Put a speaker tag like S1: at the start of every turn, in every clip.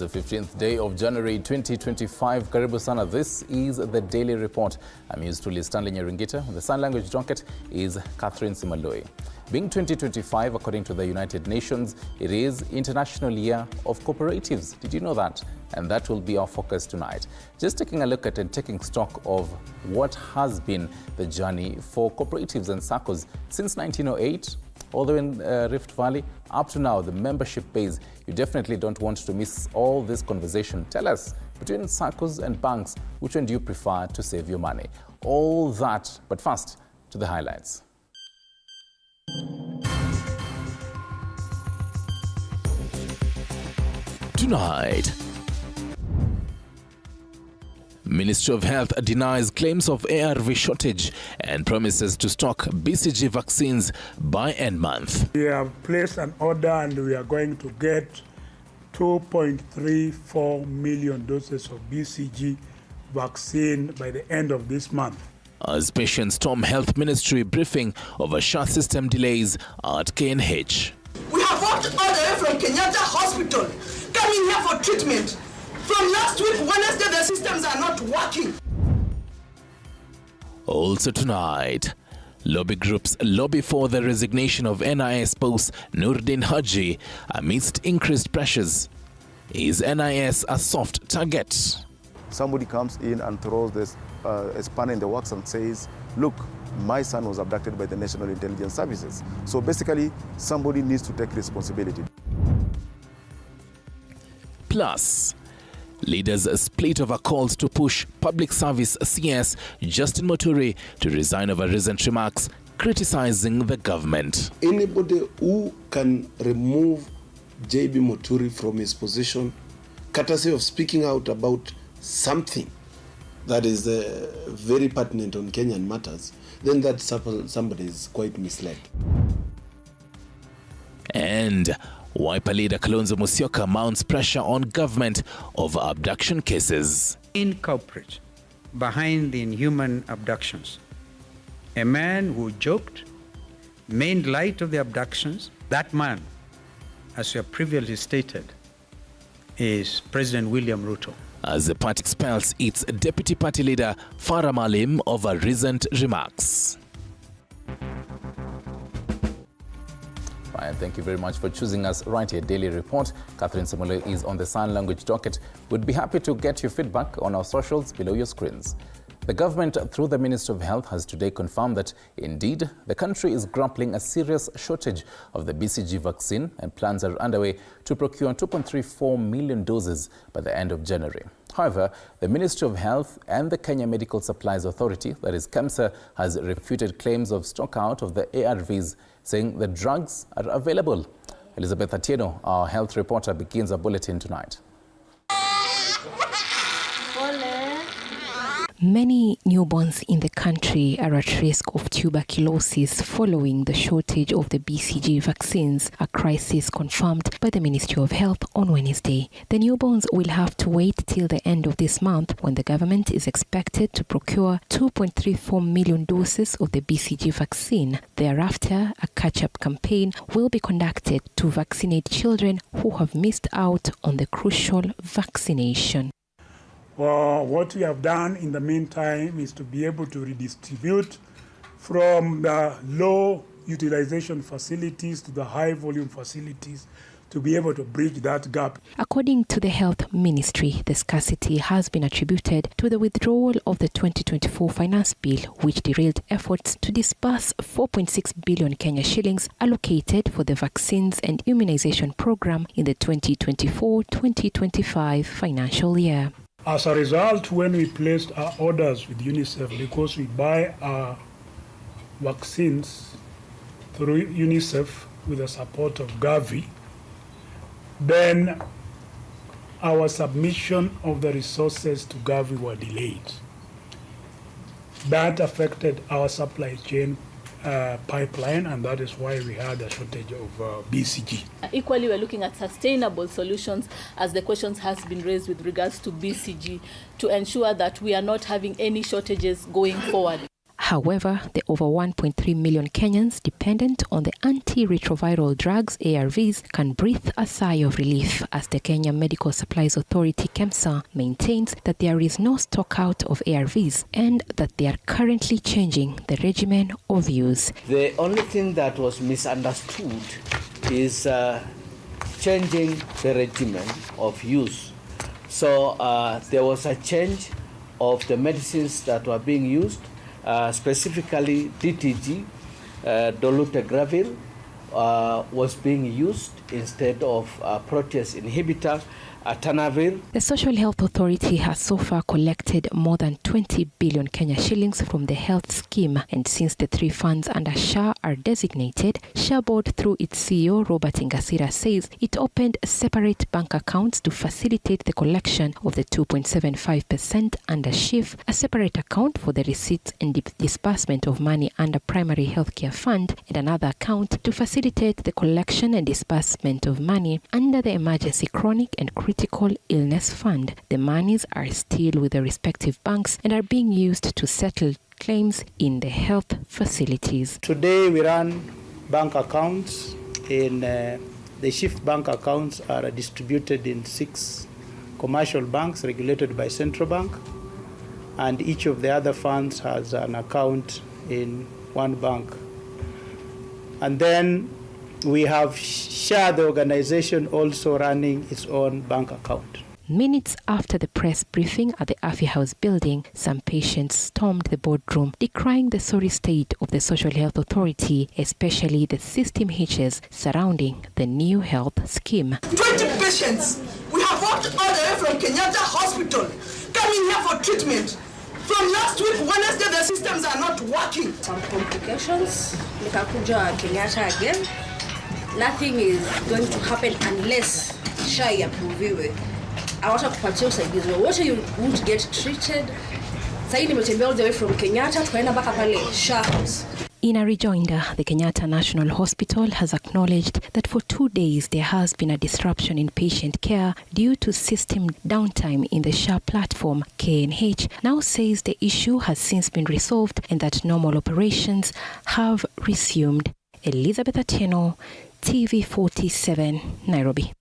S1: is the 15th day of January 2025. Karibu sana. This is the Daily Report. I'm used to Stanley Nyaringita. The sign language docket is Catherine Simaloi. Being 2025, according to the United Nations, it is International Year of Cooperatives. Did you know that? And that will be our focus tonight. Just taking a look at and taking stock of what has been the journey for cooperatives and SACCOs since 1908, all the way in Rift Valley, up to now, the membership base. You definitely don't want to miss all this conversation. Tell us, between SACCOs and banks, which one do you prefer to save your money? All that, but first, to the highlights. Tonight, Ministry of Health denies claims of ARV shortage and promises to stock BCG vaccines by end month.
S2: We have placed an order and we are going to get 2.34 million doses of BCG vaccine by the end of this month.
S1: As patients storm Health Ministry briefing over SHA system delays at KNH.
S3: We have walked all the way from Kenyatta Hospital, coming here for treatment. From last week, Wednesday, the systems are not working.
S1: Also tonight, lobby groups lobby for the resignation of NIS spouse Nurdin Haji amidst increased pressures. Is NIS a soft target?
S4: Somebody comes in and throws this a spanner in the works and says, look, my son was abducted by the National Intelligence Services. So basically, somebody needs to take responsibility.
S1: Plus, leaders split over calls to push Public Service CS Justin Muturi to resign over recent remarks criticizing the government.
S5: Anybody who can remove JB Muturi from his position, courtesy of speaking out about something that is very pertinent on Kenyan matters, then that somebody is quite misled.
S1: And Wiper leader Kalonzo Musyoka mounts pressure on government over abduction cases.
S6: Main culprit behind the inhuman abductions, a man who joked, made light of the abductions. That man, as we have previously stated, is President William Ruto.
S1: As the party expels its deputy party leader Farah Maalim over recent remarks. Fine, thank you very much for choosing us right here. Daily Report. Catherine Simaloi is on the sign language docket. We'd be happy to get your feedback on our socials below your screens. The government, through the Ministry of Health, has today confirmed that indeed the country is grappling a serious shortage of the BCG vaccine, and plans are underway to procure 2.34 million doses by the end of January. However, the Ministry of Health and the Kenya Medical Supplies Authority, that is KEMSA, has refuted claims of stockout of the ARVs, saying the drugs are available. Elizabeth Atieno, our health reporter, begins our bulletin tonight.
S7: Many newborns in the country are at risk of tuberculosis following the shortage of the BCG vaccines, a crisis confirmed by the Ministry of Health on Wednesday. The newborns will have to wait till the end of this month, when the government is expected to procure 2.34 million doses of the BCG vaccine. Thereafter, a catch-up campaign will be conducted to vaccinate children who have missed out on the crucial vaccination.
S2: Well, what we have done in the meantime is to be able to redistribute from the low utilization facilities to the high volume facilities to be able to bridge that gap.
S7: According to the Health Ministry, the scarcity has been attributed to the withdrawal of the 2024 Finance Bill, which derailed efforts to disburse 4.6 billion Kenya shillings allocated for the vaccines and immunization program in the 2024-2025 financial year.
S2: As a result, when we placed our orders with UNICEF, because we buy our vaccines through UNICEF with the support of Gavi, then our submission of the resources to Gavi were delayed. That affected our supply chain pipeline, and that is why we had a shortage of BCG.
S8: Equally, we're looking at sustainable solutions, as the questions has been raised with regards to BCG, to ensure that we are not having any shortages going forward.
S7: However, the over 1.3 million Kenyans dependent on the antiretroviral drugs ARVs can breathe a sigh of relief as the Kenya Medical Supplies Authority KEMSA maintains that there is no stock out of ARVs and that they are currently changing the regimen of use.
S9: The only thing that was misunderstood is changing the regimen of use. So there was a change of the medicines that were being used, specifically DTG, dolutegravir, was being used instead of protease inhibitor, Tanavir.
S7: The Social Health Authority has so far collected more than 20 billion Kenya shillings from the health scheme, and since the three funds under SHA are designated, SHA board through its CEO Robert Ngasira says it opened separate bank accounts to facilitate the collection of the 2.75% under SHIF, a separate account for the receipts and disbursement of money under Primary Healthcare Fund, and another account to facilitate the collection and disbursement of money under the Emergency Chronic and Critical Illness Fund. The monies are still with the respective banks and are being used to settle claims in the health facilities.
S10: Today we run bank accounts in the shift bank accounts are distributed in 6 commercial banks regulated by Central Bank, and each of the other funds has an account in one bank. And then we have SHA, the organization, also running its own bank account.
S7: Minutes after the press briefing at the Afya House building, some patients stormed the boardroom, decrying the sorry state of the Social Health Authority, especially the system hitches surrounding the new health scheme.
S3: 20 patients. We have walked all the way from Kenyatta Hospital, coming here for treatment. From last week, Wednesday, the systems are not working.
S11: Some complications. Nikakuja Kenyatta again. Nothing is going to happen unless SHA approviwe. Hawatakupatia usaidizi wowote, you won't get treated. Sasa nimetembea all the way from Kenyatta tukaenda mpaka pale SHA House.
S7: In a rejoinder, the Kenyatta National Hospital has acknowledged that for 2 days there has been a disruption in patient care due to system downtime in the SHA platform. KNH now says the issue has since been resolved and that normal operations have resumed. Elizabeth Atieno, TV47, Nairobi.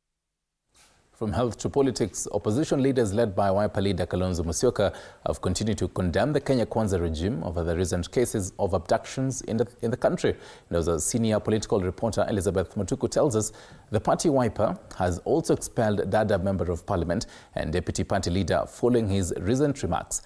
S1: From health to politics, opposition leaders led by Wiper leader Kalonzo Musyoka have continued to condemn the Kenya Kwanza regime over the recent cases of abductions in the country. And as a senior political reporter, Elizabeth Mutuku, tells us, the party Wiper has also expelled Dada Member of Parliament and Deputy Party Leader following his recent remarks.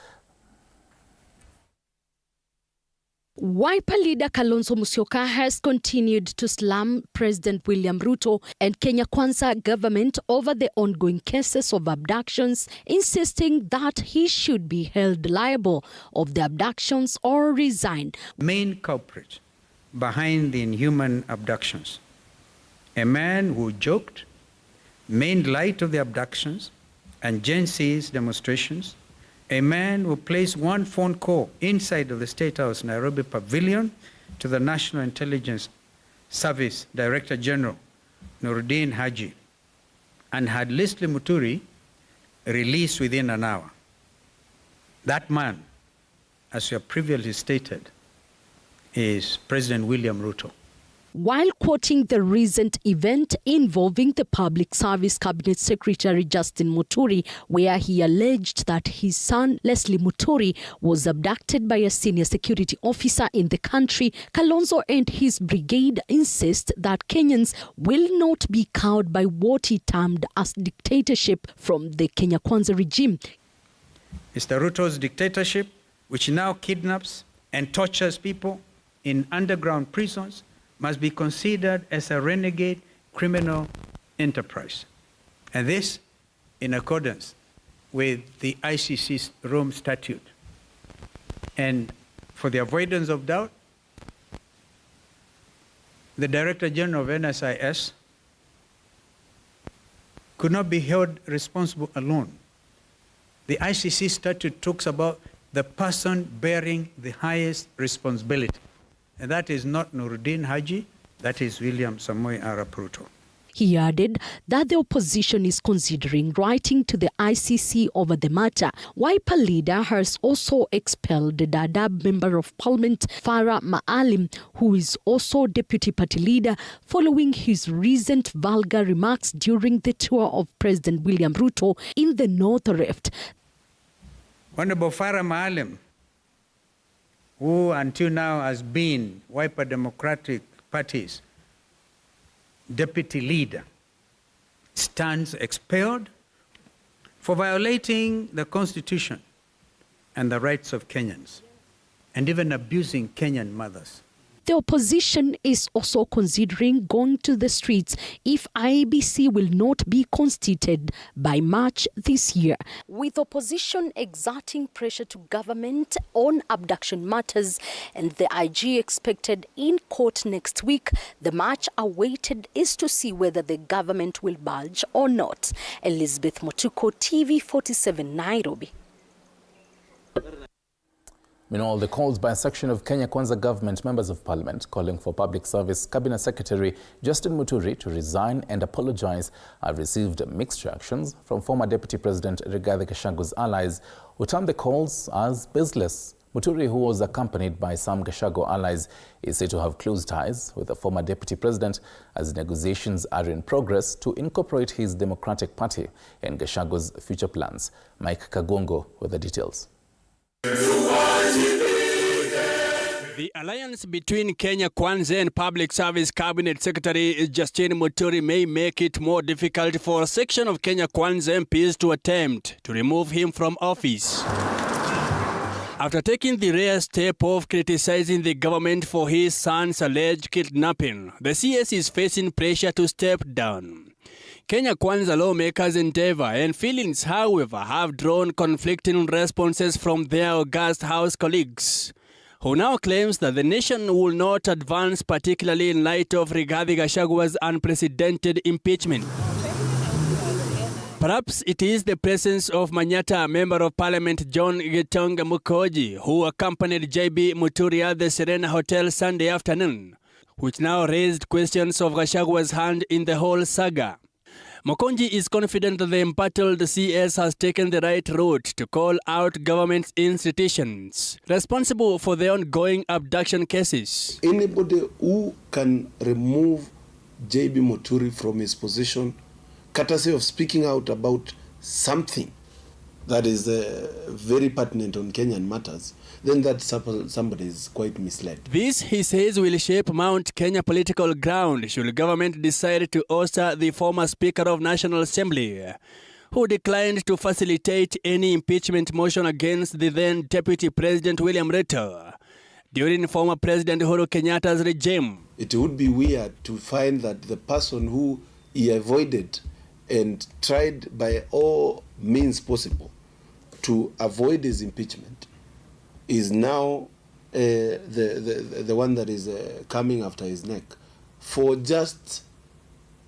S12: Wiper leader Kalonzo Musyoka has continued to slam President William Ruto and Kenya Kwanza government over the ongoing cases of abductions, insisting that he should be held liable of the abductions or resign.
S6: Main culprit behind the inhuman abductions, a man who joked, made light of the abductions and Gen Z's demonstrations, a man who placed one phone call inside of the State House Nairobi Pavilion to the National Intelligence Service Director General Nuruddin Haji and had Leslie Muturi released within an hour. That man, as you have previously stated, is President William Ruto.
S12: While quoting the recent event involving the Public Service Cabinet Secretary Justin Muturi, where he alleged that his son Leslie Muturi was abducted by a senior security officer in the country, Kalonzo and his brigade insist that Kenyans will not be cowed by what he termed as dictatorship from the Kenya Kwanza regime.
S6: Mr. Ruto's dictatorship, which now kidnaps and tortures people in underground prisons, must be considered as a renegade criminal enterprise. And this in accordance with the ICC's Rome Statute. And for the avoidance of doubt, the Director General of NSIS could not be held responsible alone. The ICC statute talks about the person bearing the highest responsibility. And that is not Nuruddin Haji, that is William Samoei Arap Ruto.
S12: He added that the opposition is considering writing to the ICC over the matter. Wiper leader has also expelled the Dadaab Member of Parliament Farah Maalim, who is also deputy party leader, following his recent vulgar remarks during the tour of President William Ruto in the North Rift.
S6: Honorable Farah Maalim, who until now has been Wiper Democratic Party's deputy leader, stands expelled for violating the Constitution and the rights of Kenyans, and even abusing Kenyan mothers.
S12: The opposition is also considering going to the streets if IEBC will not be constituted by March this year. With opposition exerting pressure to government on abduction matters and the IG expected in court next week, the march awaited is to see whether the government will budge or not. Elizabeth Motuko, TV47, Nairobi.
S1: Meanwhile, the calls by a section of Kenya Kwanza government members of parliament calling for Public Service Cabinet Secretary Justin Muturi to resign and apologize have received mixed reactions from former Deputy President Rigathi Gachagua's allies, who termed the calls as baseless. Muturi, who was accompanied by some Gachagua allies, is said to have close ties with the former Deputy President as negotiations are in progress to incorporate his Democratic Party in Gachagua's future plans. Mike Kagongo with the details.
S13: The alliance between Kenya Kwanza and Public Service Cabinet Secretary Justin Muturi may make it more difficult for a section of Kenya Kwanza MPs to attempt to remove him from office. After taking the rare step of criticizing the government for his son's alleged kidnapping, the CS is facing pressure to step down. Kenya Kwanza lawmakers' endeavor and feelings, however, have drawn conflicting responses from their august House colleagues, who now claims that the nation will not advance, particularly in light of Rigathi Gachagua's unprecedented impeachment. Perhaps it is the presence of Manyata Member of Parliament John Gitonga Mukoji, who accompanied JB Muturi at the Serena Hotel Sunday afternoon, which now raised questions of Gachagua's hand in the whole saga. Mokonji is confident that the embattled CS has taken the right route to call out government institutions responsible for the ongoing abduction cases.
S5: Anybody who can remove JB Muturi from his position, courtesy of speaking out about something that is very pertinent on Kenyan matters, then that somebody is quite misled.
S13: This, he says, will shape Mount Kenya political ground should government decide to ousted the former Speaker of National Assembly, who declined to facilitate any impeachment motion against the then Deputy President William Ruto during former President Uhuru Kenyatta's regime.
S5: It would be weird to find that the person who he avoided and tried by all means possible to avoid his impeachment is now the one that is coming after his neck for just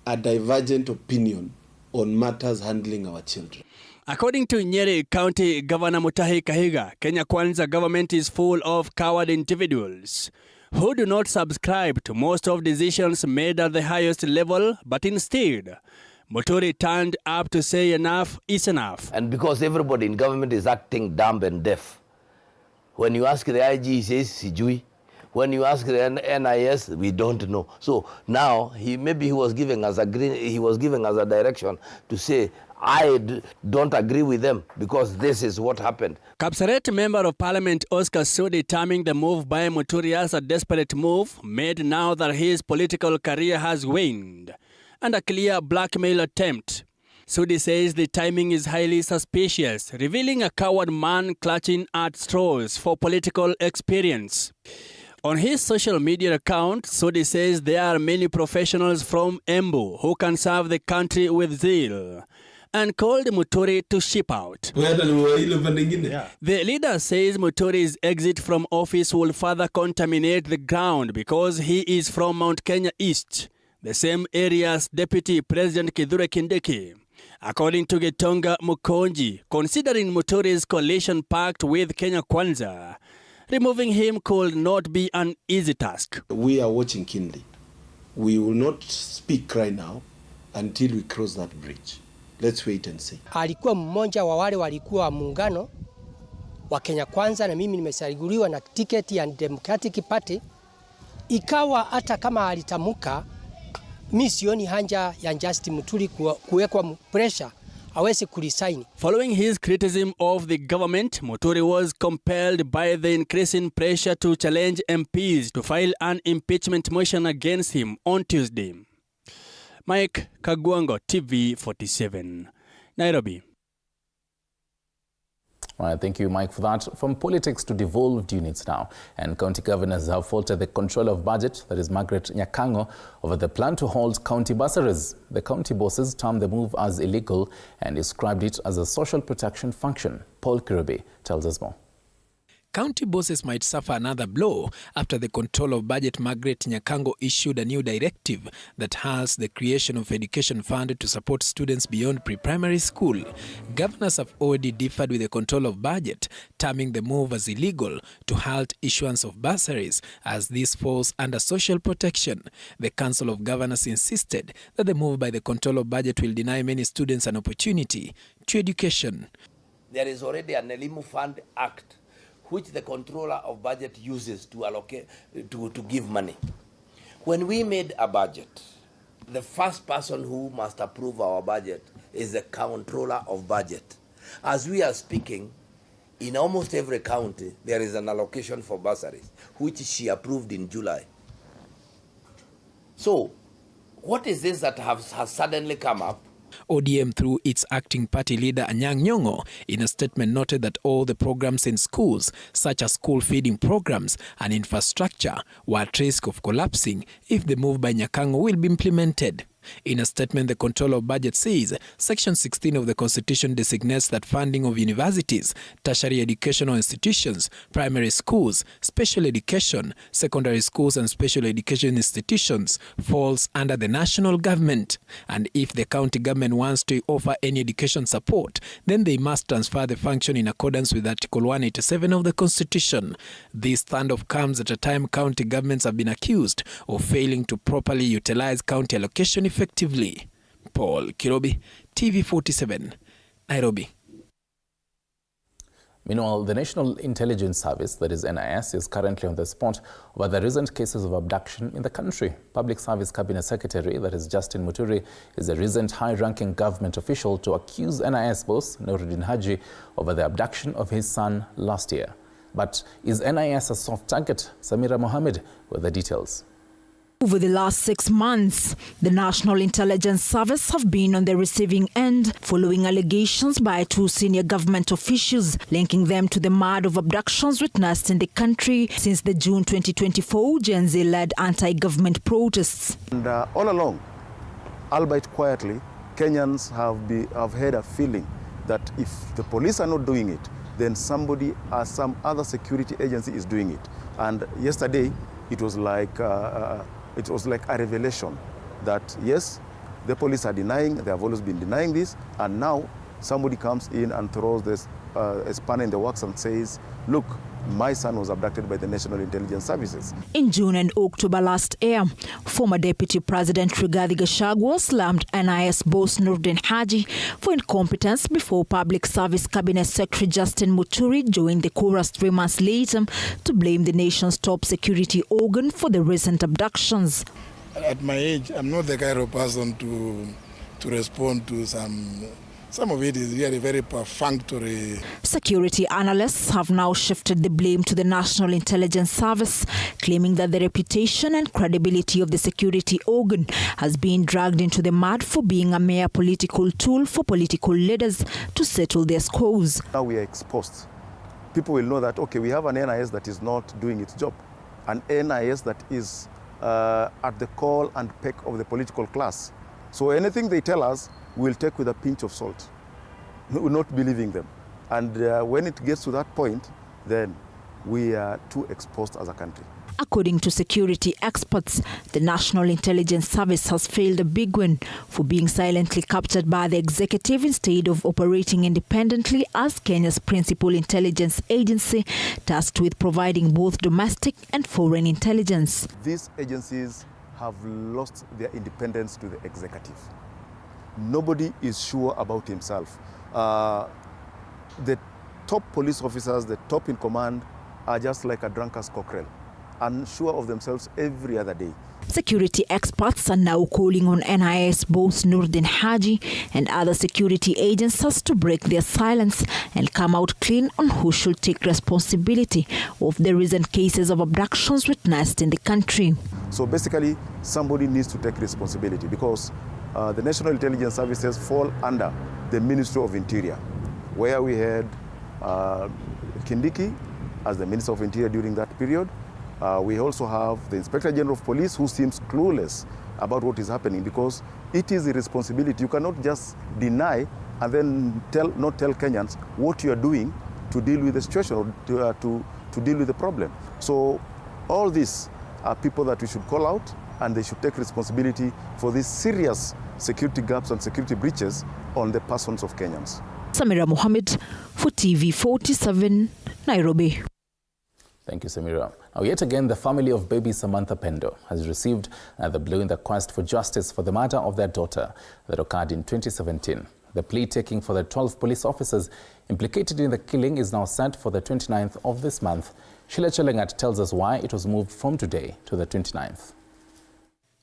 S5: a divergent opinion on matters handling our children.
S13: According to Nyeri County Governor Mutahi Kahiga, Kenya Kwanza government is full of coward individuals who do not subscribe to most of decisions made at the highest level, but instead, Muturi turned up to say enough is enough.
S14: And because everybody in government is acting dumb and deaf, when you ask the IG, he says, Sijui. When you ask the NIS, we don't know. So now, maybe he was giving us a direction to say, I don't agree with them because this is what happened.
S13: Kapsaret Member of Parliament Oscar Sudi terming the move by Muturi as a desperate move made now that his political career has waned, and a clear blackmail attempt. Sudi says the timing is highly suspicious, revealing a coward man clutching at straws for political experience. On his social media account, Sudi says there are many professionals from Embu who can serve the country with zeal, and called Muturi to ship out. The leader says Muturi's exit from office will further contaminate the ground because he is from Mount Kenya East, the same area as Deputy President Kithure Kindiki. According to Gitonga Mukonji, considering Muturi's coalition pact with Kenya Kwanza, removing him could not be an easy task.
S5: We are watching keenly. We will not speak right now until we cross that bridge. Let's wait and see.
S15: Alikuwa mmoja wa wale walikuwa muungano wa Kenya Kwanza, na mimi nimechaguliwa na tiketi ya Democratic Party. Ikawa hata kama alitamuka, mimi sioni haja ya Justin Muturi kuwekwa pressure aweze kuresign.
S13: Following his criticism of the government, Muturi was compelled by the increasing pressure to challenge MPs to file an impeachment motion against him on Tuesday. Mike Kagwango, TV47, Nairobi.
S1: All right, thank you, Mike, for that. From politics to devolved units now, and county governors have faulted the controller of budget, that is Margaret Nyakango, over the plan to halt county bursaries. The county bosses termed the move as illegal and described it as a social protection function. Paul Kirubi tells us more.
S16: County bosses might suffer another blow after the controller of budget Margaret Nyakango issued a new directive that halts the creation of education fund to support students beyond pre-primary school. Governors have already differed with the controller of budget, terming the move as illegal to halt issuance of bursaries as this falls under social protection. The Council of Governors insisted that the move by the controller of budget will deny many students an opportunity to education.
S14: There is already an Elimu Fund Act which the controller of budget uses to allocate, to give money. When we made a budget, the first person who must approve our budget is the controller of budget. As we are speaking, in almost every county, there is an allocation for bursaries, which she approved in July. So, what is this that has suddenly come up?
S16: ODM, through its acting party leader Anyang' Nyong'o, in a statement noted that all the programs in schools, such as school feeding programs and infrastructure, were at risk of collapsing if the move by Nyakango will be implemented. In a statement, the controller of budget says Section 16 of the Constitution designates that funding of universities, tertiary educational institutions, primary schools, special education, secondary schools and special education institutions falls under the national government. And if the county government wants to offer any education support, then they must transfer the function in accordance with Article 187 of the Constitution. This standoff comes at a time county governments have been accused of failing to properly utilize county allocation effectively. Paul Kirubi, TV47, Nairobi.
S1: Meanwhile, the National Intelligence Service, that is NIS, is currently on the spot over the recent cases of abduction in the country. Public Service Cabinet Secretary, that is Justin Muturi, is a recent high-ranking government official to accuse NIS boss Noordin Haji over the abduction of his son last year. But is NIS a soft target? Samira Mohammed with the details.
S17: Over the last 6 months, the National Intelligence Service have been on the receiving end following allegations by 2 senior government officials linking them to the murder of abductions witnessed in the country since the June 2024 Gen Z-led anti-government protests.
S4: And all along, albeit quietly, Kenyans have had a feeling that if the police are not doing it, then somebody or some other security agency is doing it. And yesterday, it was like a revelation that yes, the police are denying, they have always been denying this, and now somebody comes in and throws this a spanner in the works and says, look, my son was abducted by the National Intelligence Services.
S17: In June and October last year, former Deputy President Rigathi Gachagua slammed NIS boss Noordin Haji for incompetence before Public Service Cabinet Secretary Justin Muturi joined the chorus 3 months later to blame the nation's top security organ for the recent abductions.
S18: At my age, I'm not the kind of person to respond to some of it is really very perfunctory.
S17: Security analysts have now shifted the blame to the National Intelligence Service, claiming that the reputation and credibility of the security organ has been dragged into the mud for being a mere political tool for political leaders to settle their scores.
S4: Now we are exposed. People will know that, okay, we have an NIS that is not doing its job, an NIS that is at the call and peck of the political class. So anything they tell us, we'll take with a pinch of salt. We're not believing them. And when it gets to that point, then we are too exposed as a country.
S17: According to security experts, the National Intelligence Service has failed a big one for being silently captured by the executive instead of operating independently as Kenya's principal intelligence agency, tasked with providing both domestic and foreign intelligence.
S4: These agencies have lost their independence to the executive. nobody is sure about himself. The top police officers, the top in command, are just like a drunkard's cockerel, unsure of themselves every other day.
S17: Security experts are now calling on NIS boss Nordin Haji and other security agencies to break their silence and come out clean on who should take responsibility of the recent cases of abductions witnessed in the country.
S4: So basically, somebody needs to take responsibility because the National Intelligence Services fall under the Ministry of Interior, where we had Kindiki as the Minister of Interior during that period. We also have the Inspector General of Police, who seems clueless about what is happening because it is a responsibility. You cannot just deny and then not tell Kenyans what you are doing to deal with the situation or to deal with the problem. So all these are people that we should call out, and they should take responsibility for these serious security gaps and security breaches on the persons of Kenyans.
S17: Samira Mohammed for TV47, Nairobi.
S1: Thank you, Samira. Now, yet again, the family of baby Samantha Pendo has received the blow in the quest for justice for the murder of their daughter that occurred in 2017. The plea taking for the 12 police officers implicated in the killing is now set for the 29th of this month. Sheila Chelangat tells us why it was moved from today to the 29th.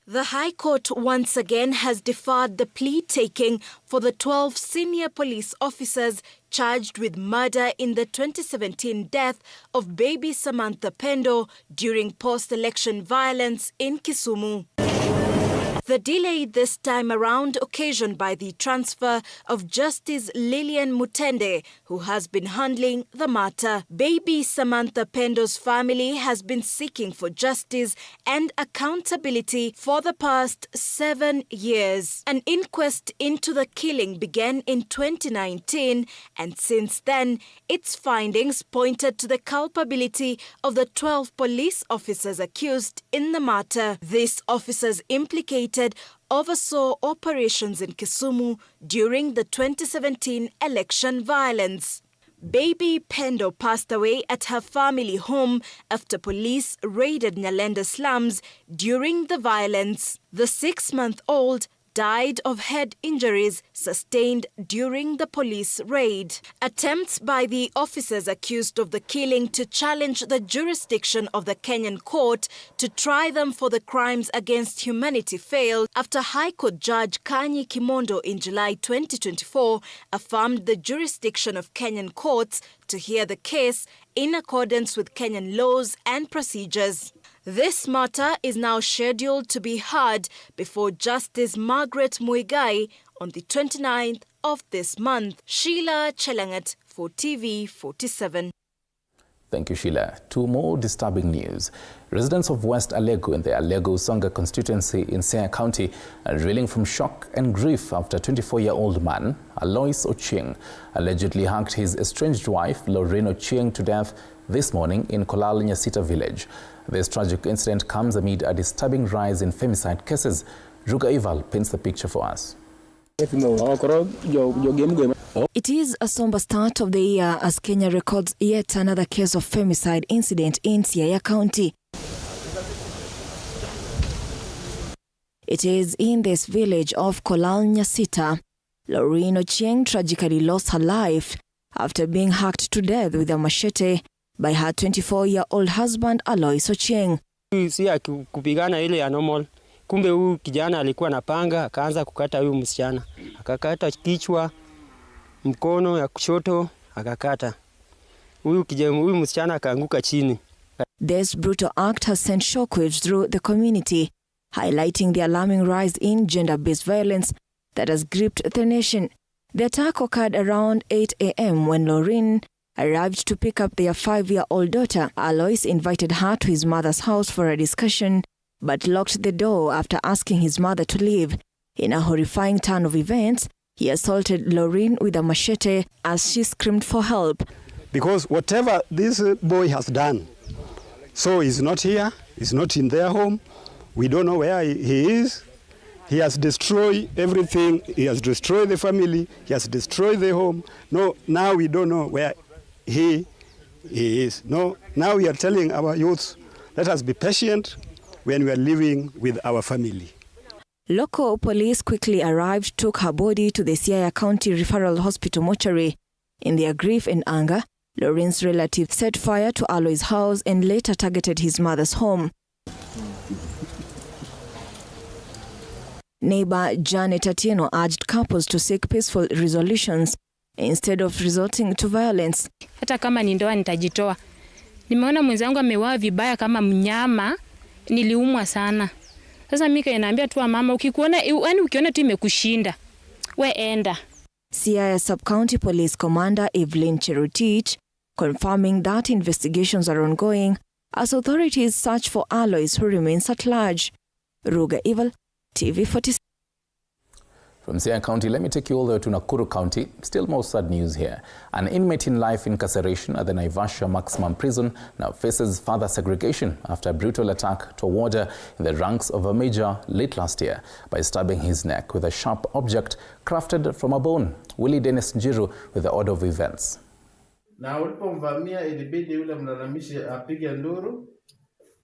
S19: The High Court once again has deferred the plea taking for the 12 senior police officers charged with murder in the 2017 death of baby Samantha Pendo during post-election violence in Kisumu. The delay this time around occasioned by the transfer of Justice Lillian Mutende, who has been handling the matter. Baby Samantha Pendo's family has been seeking for justice and accountability for the past 7 years. An inquest into the killing began in 2019, and since then, its findings pointed to the culpability of the 12 police officers accused in the matter. These officers implicated oversaw operations in Kisumu during the 2017 election violence. Baby Pendo passed away at her family home after police raided Nyalenda slums during the violence. The 6-month-old died of head injuries sustained during the police raid. Attempts by the officers accused of the killing to challenge the jurisdiction of the Kenyan court to try them for the crimes against humanity failed after High Court Judge Kanyi Kimondo in July 2024 affirmed the jurisdiction of Kenyan courts to hear the case in accordance with Kenyan laws and procedures. This matter is now scheduled to be heard before Justice Margaret Muigai on the 29th of this month. Sheila Chelangat for TV47.
S1: Thank you, Sheila. Two more disturbing news. Residents of West Alego in the Alego-Songa constituency in Siaya County are reeling from shock and grief after a 24-year-old man, Alois Ochieng, allegedly hacked his estranged wife, Lorraine Ochieng, to death this morning in Kolal Nyasita village. This tragic incident comes amid a disturbing rise in femicide cases. Ruga Ival paints the picture for us.
S7: It is a somber start of the year as Kenya records yet another case of femicide incident in Siaya County. It is in this village of Kolal Nyasita. Lorraine Ochieng tragically lost her life after being hacked to death with a machete by her 24-year-old husband Alois Ochieng.
S20: Si kupigana ile ya normal. Kumbe huyu kijana alikuwa na panga, akaanza kukata huyu msichana. Akakata kichwa, mkono ya kushoto, akakata. Huyu msichana akaanguka chini.
S7: This brutal act has sent shockwaves through the community, highlighting the alarming rise in gender-based violence that has gripped the nation. The attack occurred around 8 a.m. when Lorraine arrived to pick up their 5-year-old daughter. Alois invited her to his mother's house for a discussion, but locked the door after asking his mother to leave. In a horrifying turn of events, he assaulted Lorraine with a machete as she screamed for help.
S21: Because whatever this boy has done, so he's not here, he's not in their home, we don't know where he is. He has destroyed everything, he has destroyed the family, he has destroyed the home. No, now we don't know where he is. No, now we are telling our youth, let us be patient when we are living with our family.
S2: Local police quickly arrived, took her body to the Siaya County Referral Hospital mortuary. In their grief and anger, Lauren's relative set fire to Aloy's house and later targeted his mother's home. Neighbor Janet Atieno urged couples to seek peaceful resolutions instead of resorting to violence.
S22: Hata kama ni ndoa nitajitoa. Nimeona mwenzangu ameuawa vibaya kama mnyama, niliumwa sana. Sasa mimi kaniambia tu mama, ukiona tu imekushinda, we enda.
S2: Siaya Sub-County Police Commander Evelyn Cherotich confirming that investigations are ongoing as authorities search for Aloys who remains at large. Ruga Evil, TV47.
S1: From Siaya County, let me take you all the way to Nakuru County. Still more sad news here. An inmate in life incarceration at the Naivasha Maximum Prison now faces further segregation after a brutal attack to a warder in the ranks of a major late last year by stabbing his neck with a sharp object crafted from a bone. Willie Dennis Njiru with the order of events.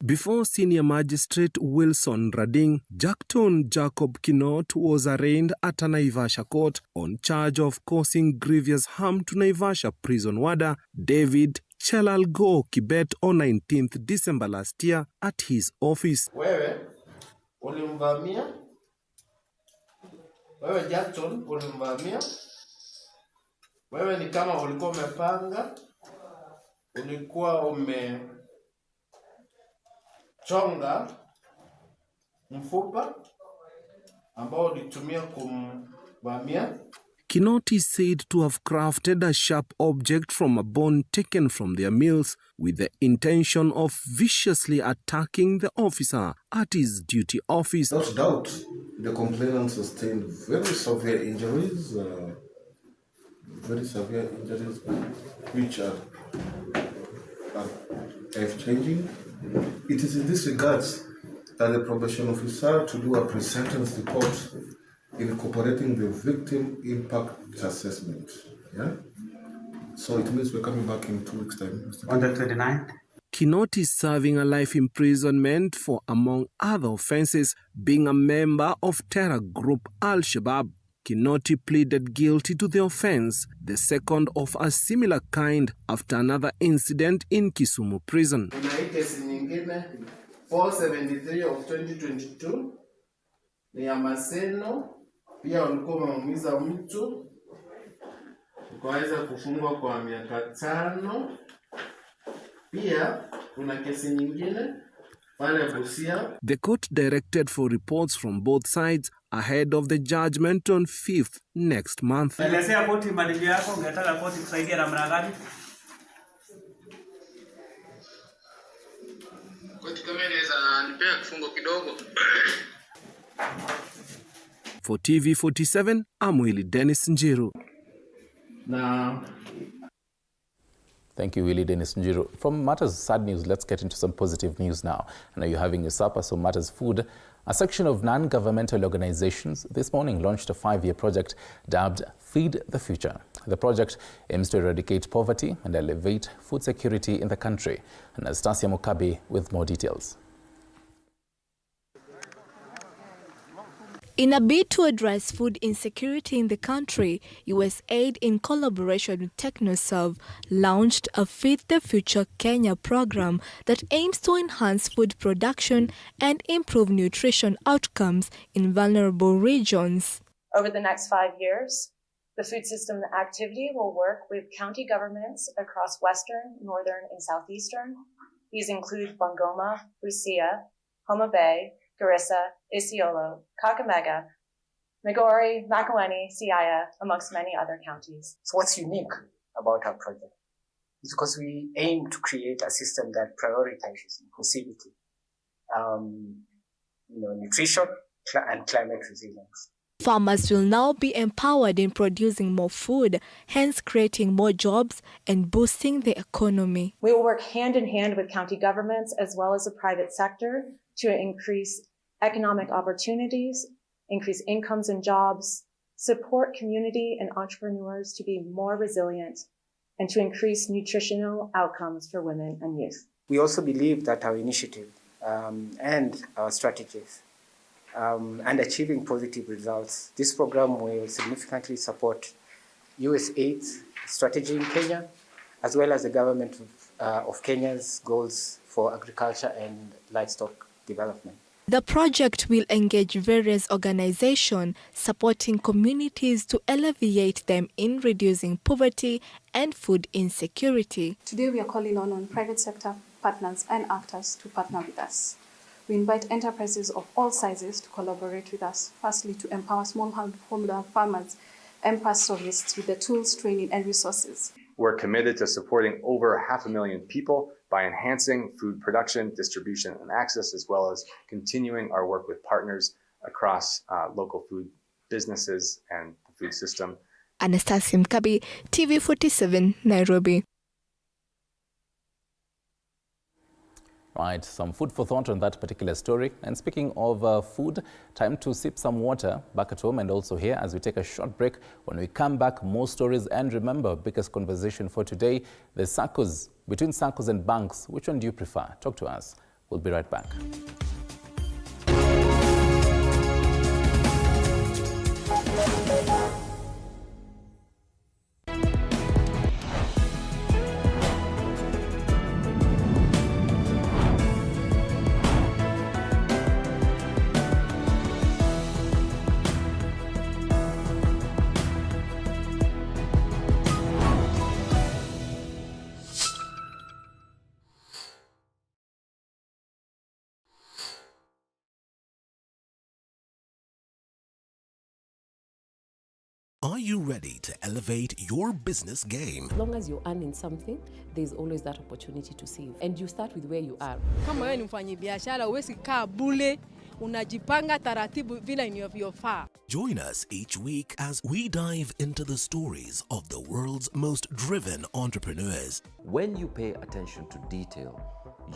S23: Before Senior Magistrate Wilson Rading, Jackton Jacob Kinot was arraigned at a Naivasha court on charge of causing grievous harm to Naivasha prison warder David Chelalgo Kibet on 19th December last year at his office.
S24: Wewe Jackton ulimvamia. Wewe ni kama ulikuwa umepanga, ulikuwa chonga mfupa ambao ulitumia kumvamia.
S23: Kinot is said to have crafted a sharp object from a bone taken from their meals with the intention of viciously attacking the officer at his duty office.
S25: Without doubt, the complainant sustained very severe injuries which are life-changing. It is in this regards that the probation officer to do a pre-sentence report incorporating the victim impact assessment. Yeah? So it means we're coming back in 2 weeks' time.
S23: On the 29th? Kinot is serving a life imprisonment for, among other offenses, being a member of terror group Al-Shabaab. Kinoti pleaded guilty to the offense, the second of a similar kind after another incident in Kisumu prison.
S24: Kuna hii kesi nyingine 473 of 2022 ni ya Maseno, pia walikuwa wameumiza mtu, ukaweza kufungwa kwa miaka 5. Pia kuna kesi nyingine pale Busia.
S23: The court directed for reports from both sides ahead of the judgment on 5th next month.
S26: Elezea koti madili yako, ungetaka koti kusaidia namna gani?
S24: Koti kama inaweza nipea kifungo kidogo.
S23: For TV47, I'm Willie Dennis Njiru.
S24: Now,
S1: thank you, Willie Dennis Njiru. From matters sad news, let's get into some positive news now. I know you're having your supper, so matters food. A section of non-governmental organizations this morning launched a 5-year project dubbed Feed the Future. The project aims to eradicate poverty and elevate food security in the country. Anastasia Mukabi with more details.
S19: In a bid to address food insecurity in the country, USAID, in collaboration with TechnoServe, launched a Feed the Future Kenya program that aims to enhance food production and improve nutrition outcomes in vulnerable regions.
S27: Over the next 5 years, the food system activity will work with county governments across Western, Northern, and Southeastern. These include Bungoma, Busia, Homa Bay, Garissa, Isiolo, Kakamega, Migori, Makueni, Siaya, amongst many other counties.
S28: So what's unique about our project is because we aim to create a system that prioritizes inclusivity, nutrition and climate resilience.
S19: Farmers will now be empowered in producing more food, hence creating more jobs and boosting the economy.
S27: We will work hand in hand with county governments as well as the private sector to increase economic opportunities, increase incomes and jobs, support community and entrepreneurs to be more resilient, and to increase nutritional outcomes for women and youth.
S28: We also believe that our initiative and our strategies and achieving positive results. This program will significantly support USAID's strategy in Kenya, as well as the government of Kenya's goals for agriculture and livestock development.
S3: The project will engage various organizations supporting communities to alleviate them in reducing poverty and food insecurity.
S5: Today we are calling on private sector partners and actors to partner with us. We invite enterprises of all sizes to collaborate with us, firstly to empower smallholder farmers and pastoralists with the tools, training and resources.
S6: We're committed to supporting over 500,000 people by enhancing food production, distribution, and access, as well as continuing our work with partners across local food businesses and the food system.
S3: Anastasia Mkabi, TV47, Nairobi.
S1: Right, some food for thought on that particular story. And speaking of food, time to sip some water back at home and also here as we take a short break. When we come back, more stories. And remember, biggest conversation for today, the SACCOs. Between SACCOs and banks, which one do you prefer? Talk to us. We'll be right back.
S8: Are you ready to elevate your business game?
S9: As long as you're earning something, there's always that opportunity to save. And you start with where you are.
S10: Kama wewe ni mfanyabiashara, huwezi kaa bure, unajipanga taratibu vile inavyofaa.
S8: Join us each week as we dive into the stories of the world's most driven entrepreneurs.
S11: When you pay attention to detail,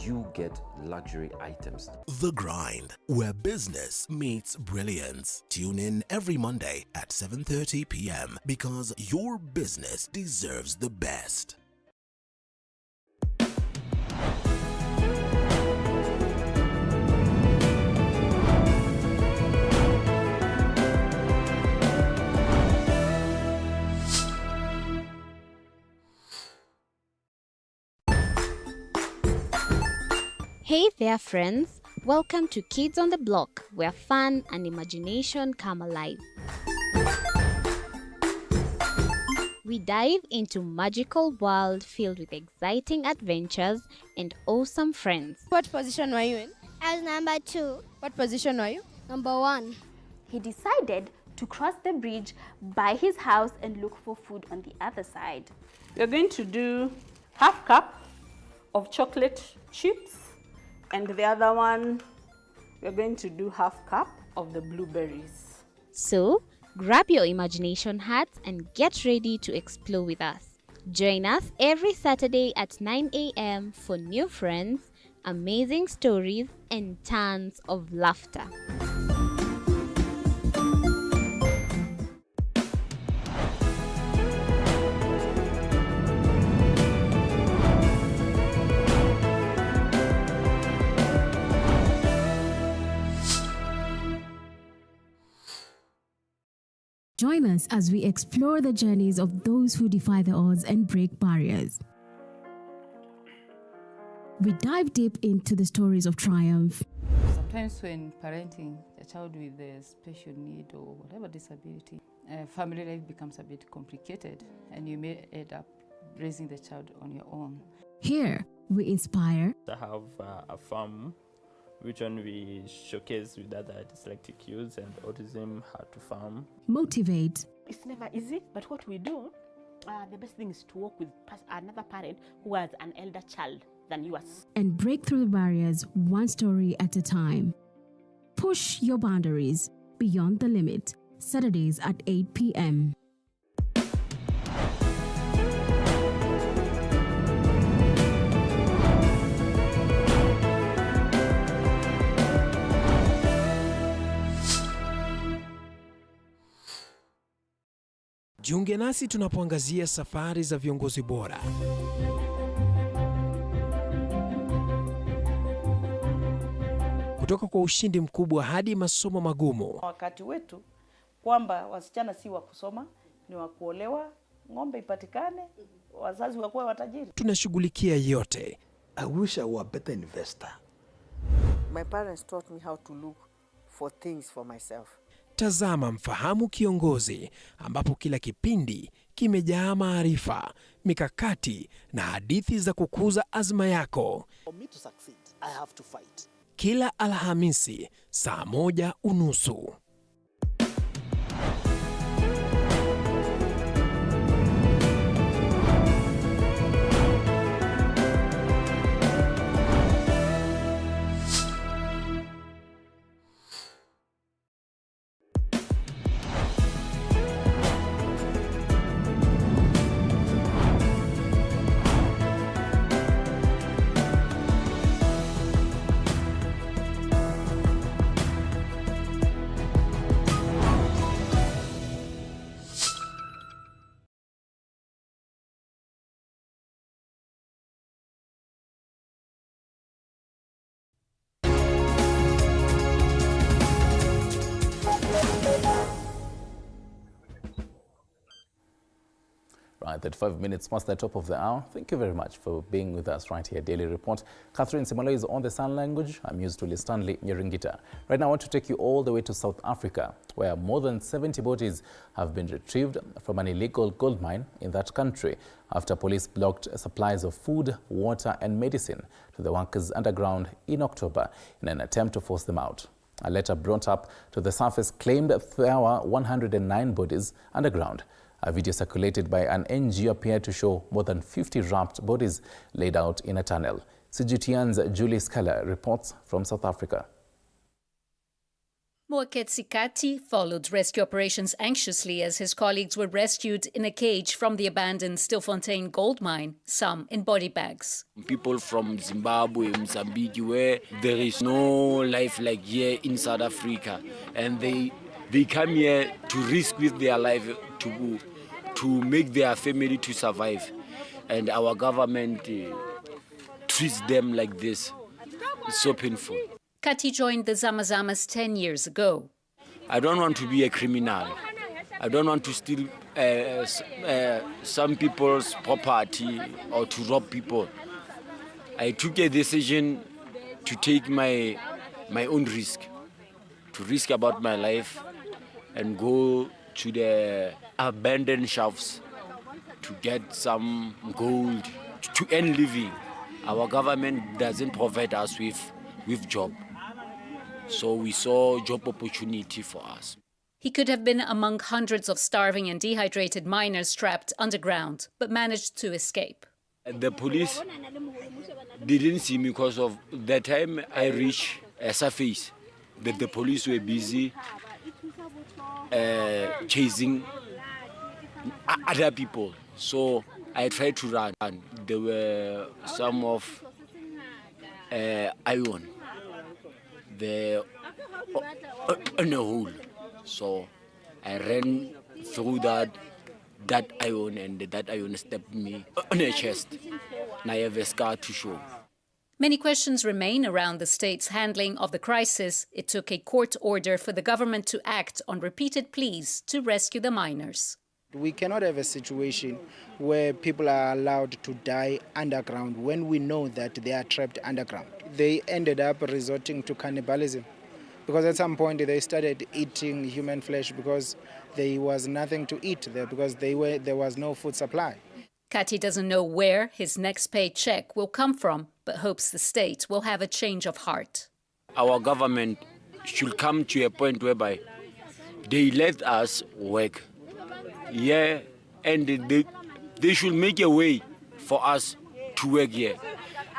S11: you get luxury items.
S8: The Grind, where business meets brilliance. Tune in every Monday at 7:30 p.m. because your business deserves the best.
S12: Hey there friends, welcome to Kids on the Block, where fun and imagination come alive. We dive into magical world filled with exciting adventures and awesome friends.
S29: What position were you in? I was number 2. What position were you? Number 1.
S30: He decided to cross the bridge by his house and look for food on the other side.
S31: We're going to do half cup of chocolate chips. And the other one, we're going to do half cup of the blueberries.
S12: So, grab your imagination hats and get ready to explore with us. Join us every Saturday at 9 a.m. for new friends, amazing stories, and tons of laughter.
S32: Join us as we explore the journeys of those who defy the odds and break barriers. We dive deep into the stories of triumph.
S33: Sometimes when parenting a child with a special need or whatever disability, family life becomes a bit complicated and you may end up raising the child on your own.
S32: Here, we inspire.
S34: I have a farm which one we showcase with other dyslexic youths and autism how to farm.
S32: Motivate.
S35: It's never easy, but what we do, the best thing is to work with another parent who has an elder child than yours.
S32: And break through the barriers one story at a time. Push your boundaries beyond the limit. Saturdays at 8 p.m.
S16: Jiunge nasi tunapoangazia safari za viongozi bora. kutoka kwa ushindi mkubwa hadi masomo magumu.
S2: Wakati wetu kwamba wasichana si wa kusoma, ni wa kuolewa, ng'ombe ipatikane, wazazi wakuwe watajiri.
S16: Tunashughulikia yote.
S4: I wish I were a better investor.
S7: My parents taught me how to look for things for myself.
S16: Tazama Mfahamu Kiongozi, ambapo kila kipindi kimejaa maarifa, mikakati na hadithi za kukuza azma yako.
S4: For me to succeed, I have to fight.
S16: Kila Alhamisi saa 1:30.
S1: Right, 35 minutes past the top of the hour. Thank you very much for being with us right here, Daily Report. Catherine Simalo is on the sign language. I'm used to Stanley Nyaringita. Right now, I want to take you all the way to South Africa, where more than 70 bodies have been retrieved from an illegal gold mine in that country after police blocked supplies of food, water and medicine to the workers underground in October in an attempt to force them out. A letter brought up to the surface claimed there were 109 bodies underground. A video circulated by an NGO appeared to show more than 50 wrapped bodies laid out in a tunnel. CGTN's Julie Scaller reports from South Africa.
S13: Moaketsi Kati followed rescue operations anxiously as his colleagues were rescued in a cage from the abandoned Stilfontein gold mine, some in body bags.
S14: People from Zimbabwe, Mozambique, where there is no life like here in South Africa, and they come here to risk with their life to make their family to survive, and our government treats them like this. It's so painful.
S13: Kati joined the Zamazamas 10 years ago.
S14: I don't want to be a criminal. I don't want to steal some people's property or to rob people. I took a decision to take my own risk, to risk about my life and go to the abandoned shafts to get some gold, to earn living. Our government doesn't provide us with job. So we saw job opportunity for us.
S13: He could have been among hundreds of starving and dehydrated miners trapped underground, but managed to escape.
S14: The police didn't see me because of the time I reached a surface, that the police were busy chasing other people. So I tried to run. There were some of iron there in a hole. So I ran through that iron, and that iron stabbed me on the chest. And I have a scar to show.
S13: Many questions remain around the state's handling of the crisis. It took a court order for the government to act on repeated pleas to rescue the miners.
S15: We cannot have a situation where people are allowed to die underground when we know that they are trapped underground. They ended up resorting to cannibalism because at some point they started eating human flesh because there was nothing to eat there because there was no food supply.
S13: Kati doesn't know where his next paycheck will come from, but hopes the state will have a change of heart.
S14: Our government should come to a point whereby they let us work. Yeah, and they should make a way for us to work here.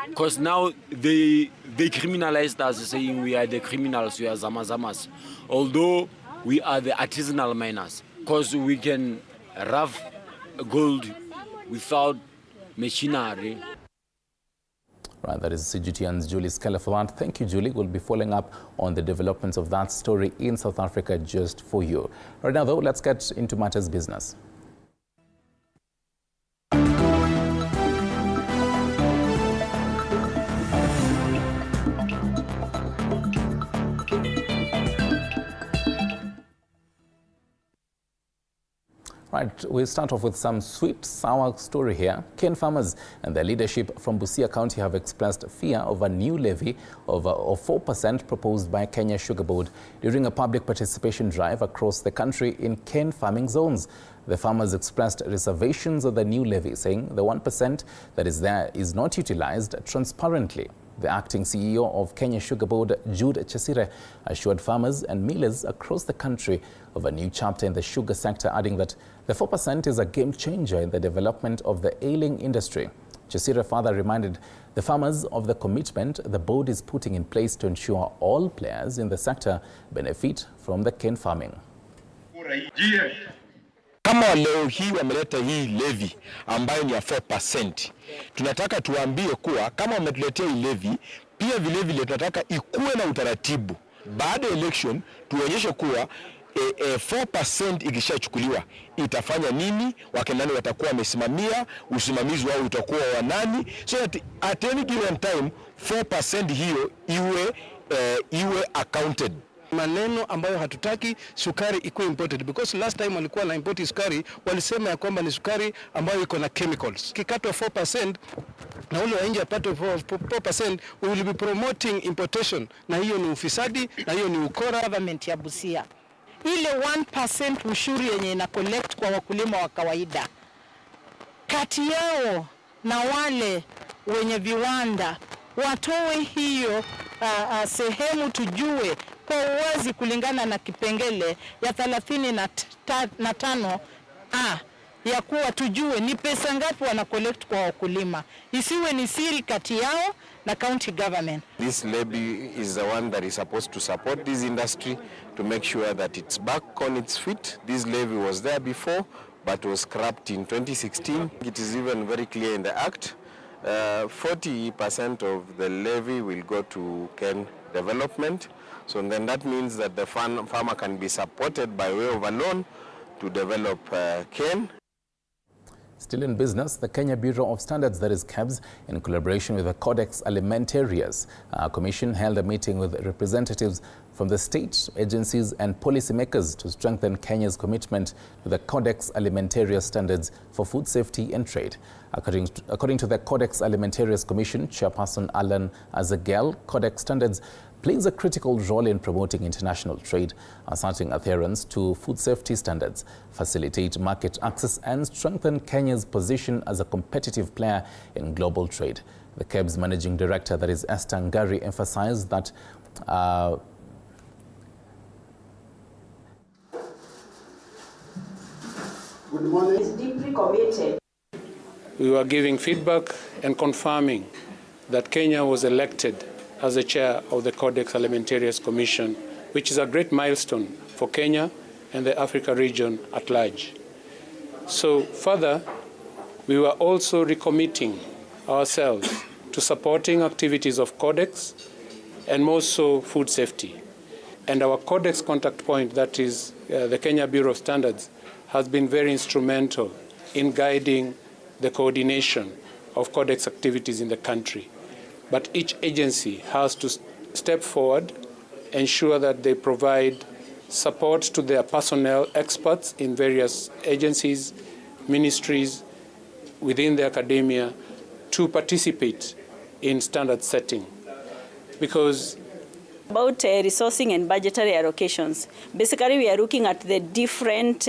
S14: Because now they criminalized us, saying we are the criminals, we are Zamazamas. Although we are the artisanal miners, because we can rough gold without machinery.
S1: Right, that is CGTN's Julie Scaller for that. Thank you, Julie. We'll be following up on the developments of that story in South Africa just for you. Right now, though, let's get into matters business. Right, we start off with some sweet, sour story here. Cane farmers and their leadership from Busia County have expressed fear of a new levy of 4% proposed by Kenya Sugar Board during a public participation drive across the country in cane farming zones. The farmers expressed reservations of the new levy, saying the 1% that is there is not utilized transparently. The acting CEO of Kenya Sugar Board, Jude Chesire, assured farmers and millers across the country of a new chapter in the sugar sector, adding that the 4% is a game changer in the development of the ailing industry. Chesire further reminded the farmers of the commitment the board is putting in place to ensure all players in the sector benefit from the cane farming.
S3: Kama leo hii wameleta hii levy ambayo ni ya 4%, tunataka tuambie kuwa kama wametuletea hii levy, pia vile vile tunataka ikuwe na utaratibu. Baada ya election tuonyeshe kuwa 4% ikishachukuliwa itafanya nini, wakenani watakuwa wamesimamia, usimamizi wao utakuwa wa nani, so that at any given time 4% hiyo iwe accounted.
S5: Maneno ambayo hatutaki sukari ikuwe imported, because last time walikuwa na import sukari walisema ya kwamba ni sukari ambayo iko na chemicals. Kikatwa 4% na ule wa nje apate 4%, we will be promoting importation, na hiyo ni ufisadi na hiyo ni ukora.
S6: Government ya Busia ile 1% ushuru yenye ina collect kwa wakulima wa kawaida, kati yao na wale wenye viwanda watoe hiyo sehemu, tujue kwa uwazi kulingana na kipengele ya 35 ya kuwa tujue ni pesa ngapi wana collect kwa wakulima, isiwe ni siri kati yao na county government.
S3: This levy is the one that is supposed to support this industry to make sure that it's back on its feet. This levy was there before but was scrapped in 2016. It is even very clear in the act. 40% of the levy will go to cane development. So then that means that the farmer can be supported by way of a loan to develop cane.
S1: Still in business, the Kenya Bureau of Standards, that is KEBS, in collaboration with the Codex Alimentarius Commission, held a meeting with representatives from the state agencies and policymakers to strengthen Kenya's commitment to the Codex Alimentarius standards for food safety and trade. According to the Codex Alimentarius Commission Chairperson Alan Azagel, Codex standards plays a critical role in promoting international trade, asserting adherence to food safety standards, facilitate market access and strengthen Kenya's position as a competitive player in global trade. The KEBS Managing Director, that is Esther Ngari, emphasized that
S17: Good morning. Is deeply committed.
S18: We were giving feedback and confirming that Kenya was elected as the chair of the Codex Alimentarius Commission, which is a great milestone for Kenya and the Africa region at large. So further, we were also recommitting ourselves to supporting activities of Codex and more so food safety. And our Codex contact point, that is the Kenya Bureau of Standards, has been very instrumental in guiding the coordination of Codex activities in the country. But each agency has to step forward, ensure that they provide support to their personnel, experts in various agencies, ministries, within the academia, to participate in standard setting. Because
S31: about resourcing and budgetary allocations. Basically, we are looking at the different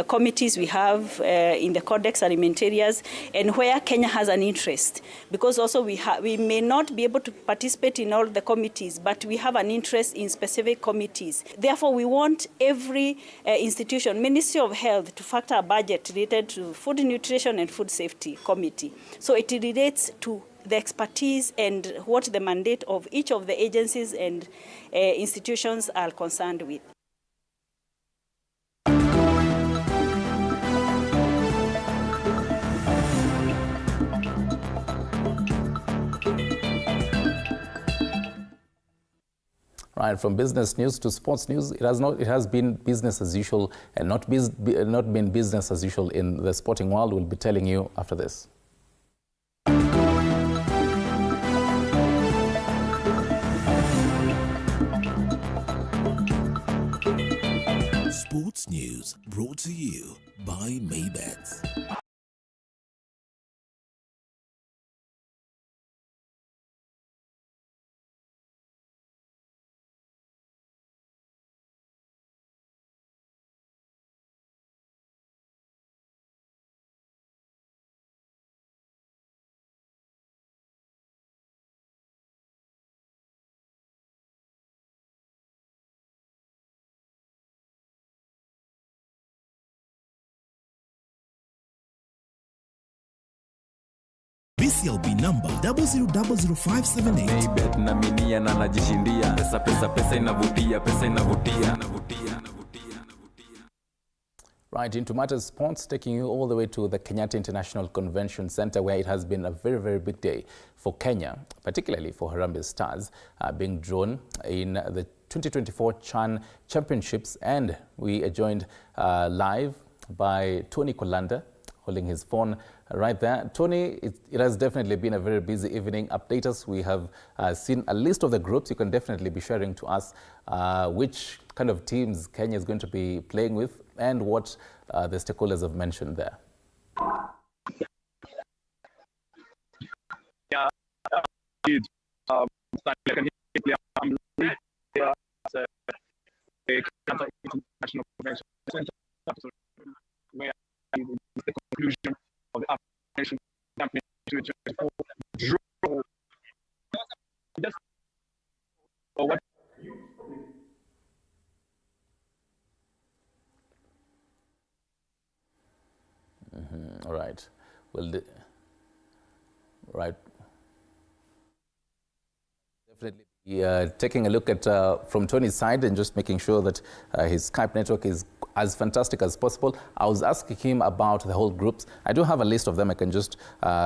S31: committees we have in the Codex Alimentarius and where Kenya has an interest. Because also we may not be able to participate in all the committees, but we have an interest in specific committees. Therefore, we want every institution, Ministry of Health, to factor a budget related to food nutrition and food safety committee. So it relates to the expertise and what the mandate of each of the agencies and institutions are concerned with.
S1: Right, from business news to sports news, it has been business as usual and not been business as usual in the sporting world. We'll be telling you after this.
S8: Sports Sports News brought to you by Maybets. BCLB number 000578.
S9: Maybet na minia na najishindia. Pesa inavutia.
S1: Right, into matters sports, taking you all the way to the Kenyatta International Convention Center, where it has been a very, very big day for Kenya, particularly for Harambee Stars, being drawn in the 2024 CHAN Championships. And we are joined live by Tony Kolanda, holding his phone right there. Tony, it has definitely been a very busy evening. Update us. We have seen a list of the groups. You can definitely be sharing to us which kind of teams Kenya is going to be playing with and what the stakeholders have mentioned there.
S10: Yeah, International Convention Center, where the conclusion of the African Championship 2024 draw. Just what?
S1: All right. Well, right. Definitely taking a look at from Tony's side and just making sure that his Skype network is as fantastic as possible. I was asking him about the whole groups. I do have a list of them. I can just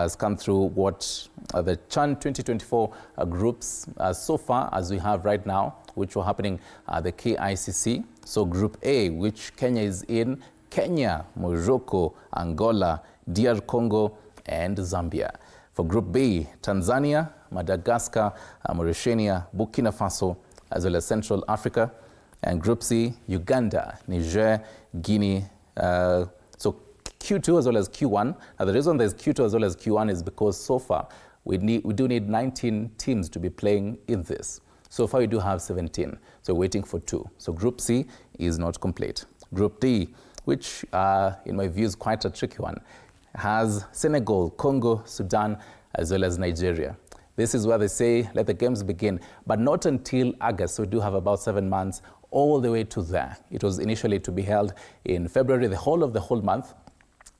S1: scan through what the CHAN 2024 groups so far as we have right now, which were happening at the KICC. So Group A, which Kenya is in, Kenya, Morocco, Angola, DR Congo, and Zambia. For Group B, Tanzania, Madagascar, Mauritania, Burkina Faso, as well as Central Africa. And Group C, Uganda, Niger, Guinea. So Q2 as well as Q1. Now the reason there's Q2 as well as Q1 is because so far we do need 19 teams to be playing in this. So far we do have 17. So waiting for 2. So Group C is not complete. Group D, which in my view is quite a tricky one, has Senegal, Congo, Sudan, as well as Nigeria. This is where they say, let the games begin, but not until August. So we do have about 7 months all the way to there. It was initially to be held in February, the whole month.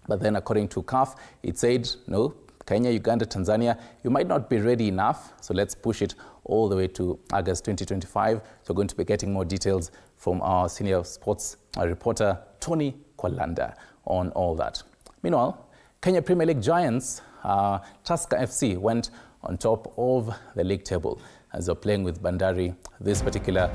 S1: But then according to CAF, it said, no, Kenya, Uganda, Tanzania, you might not be ready enough. So let's push it all the way to August 2025. So we're going to be getting more details from our senior sports reporter, Tony Kolanda, on all that. Meanwhile, Kenya Premier League giants, Tusker FC, went on top of the league table as they're playing with Bandari this particular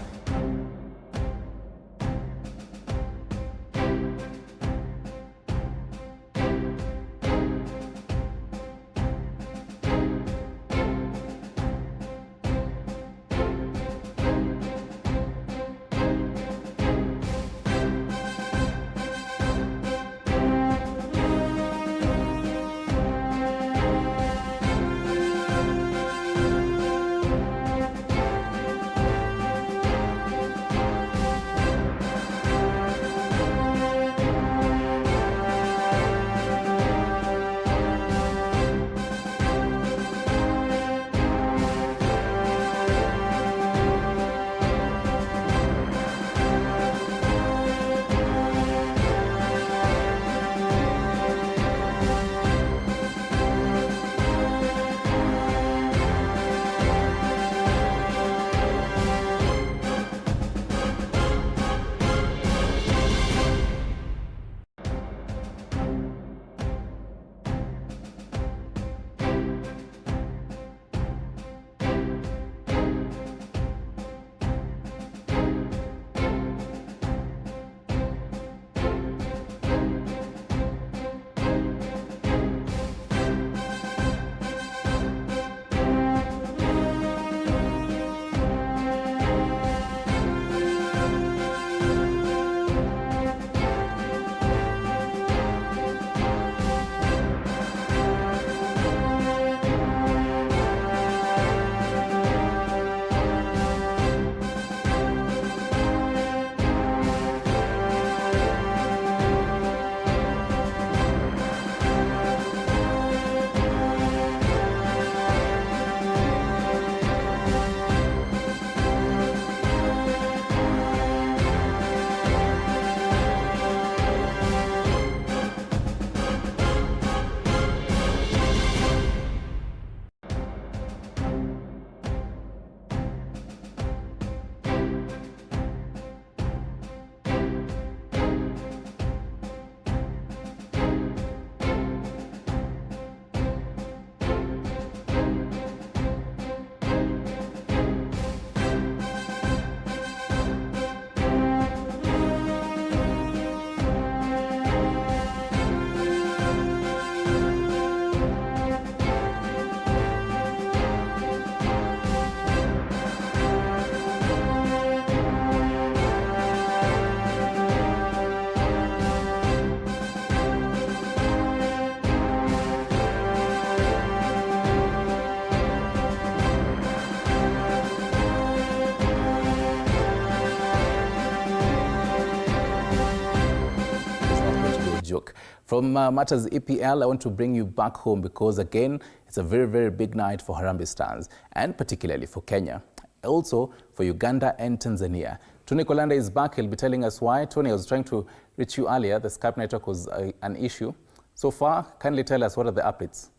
S1: network. From matters EPL, I want to bring you back home because, again, it's a very, very big night for Harambee Stars, and particularly for Kenya, also for Uganda and Tanzania. Tony Kolanda is back. He'll be telling us why. Tony, I was trying to reach you earlier. The Skype network was an issue. So far, kindly tell us, what are the updates?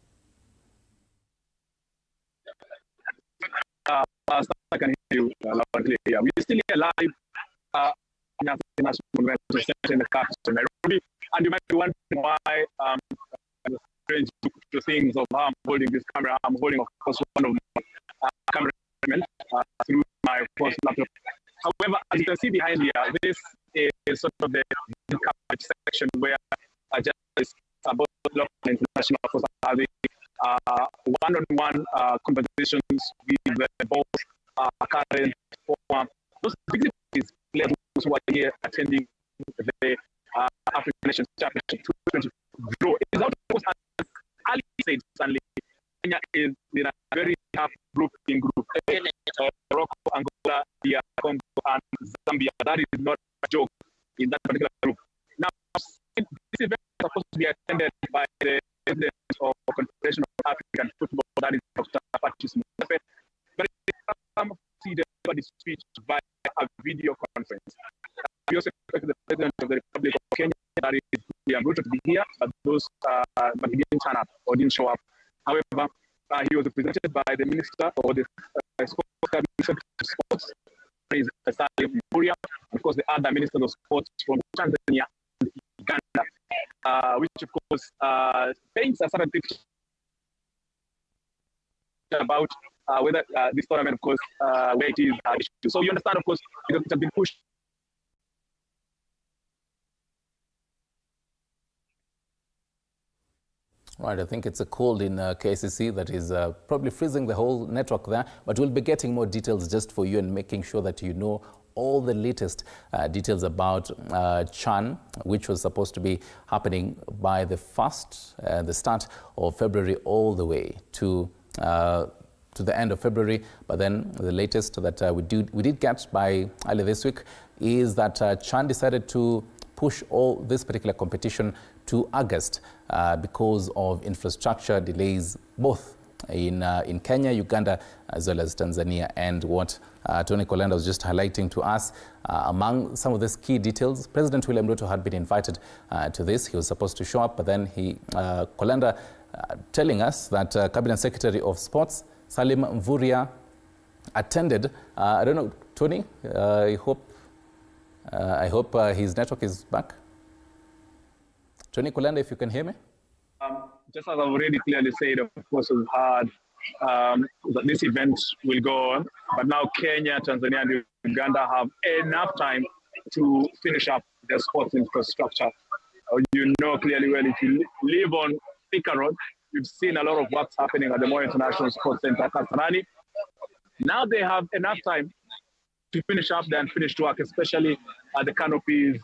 S10: I can hear you loudly. We're still alive in the capital of Nairobi, and you might be wondering why strange to things of how I'm holding this camera. I'm holding, of course, one of my cameramen through my first laptop. However, as you can see behind here, this is sort of the coverage section where journalists, both local and international, of course, are having one-on-one conversations with both current, former, those executives, players who are here attending the African Nations Championship 2020 draw. It is out, of course, as Ali said, Stanley, Kenya is in a very tough group in Group A. Morocco, Angola, DR Congo, and Zambia. That is not a joke in that particular group. Now, this event is supposed to be attended by the president of the Confederation of African Football, that is Dr. Patrice Motsepe, but some see the speech by a video conference. We also expect the president of the Republic of Kenya, that is William Ruto, to be here, but but he didn't turn up or didn't show up. However, he was represented by the minister or the minister of sports, Stanley Nyaringita, and of course the other ministers of sports from Tanzania and Uganda, which of course paints a certain picture about whether this tournament, of course, where it is. So you understand, of course, because it has been pushed.
S1: Right, I think it's a cold in KCC that is probably freezing the whole network there, but we'll be getting more details just for you and making sure that you know all the latest details about CHAN, which was supposed to be happening by the start of February all the way to the end of February. But then the latest that we did get by earlier this week is that CHAN decided to push all this particular competition to August because of infrastructure delays, both in Kenya, Uganda, as well as Tanzania. And what Tony Kolanda was just highlighting to us, among some of these key details, President William Ruto had been invited to this. He was supposed to show up, but then Kolanda telling us that Cabinet Secretary of Sports, Salim Mvurya, attended. I don't know, Tony, I hope his network is back. Tony Kolanda, if you can hear me.
S10: Just as I've already clearly said, of course, we've heard that this event will go on, but now Kenya, Tanzania, and Uganda have enough time to finish up their sports infrastructure. You know clearly well, if you live on Thika Road, you've seen a lot of what's happening at the Moi International Sports Center, Kasarani. Now they have enough time to finish up their unfinished work, especially the canopies,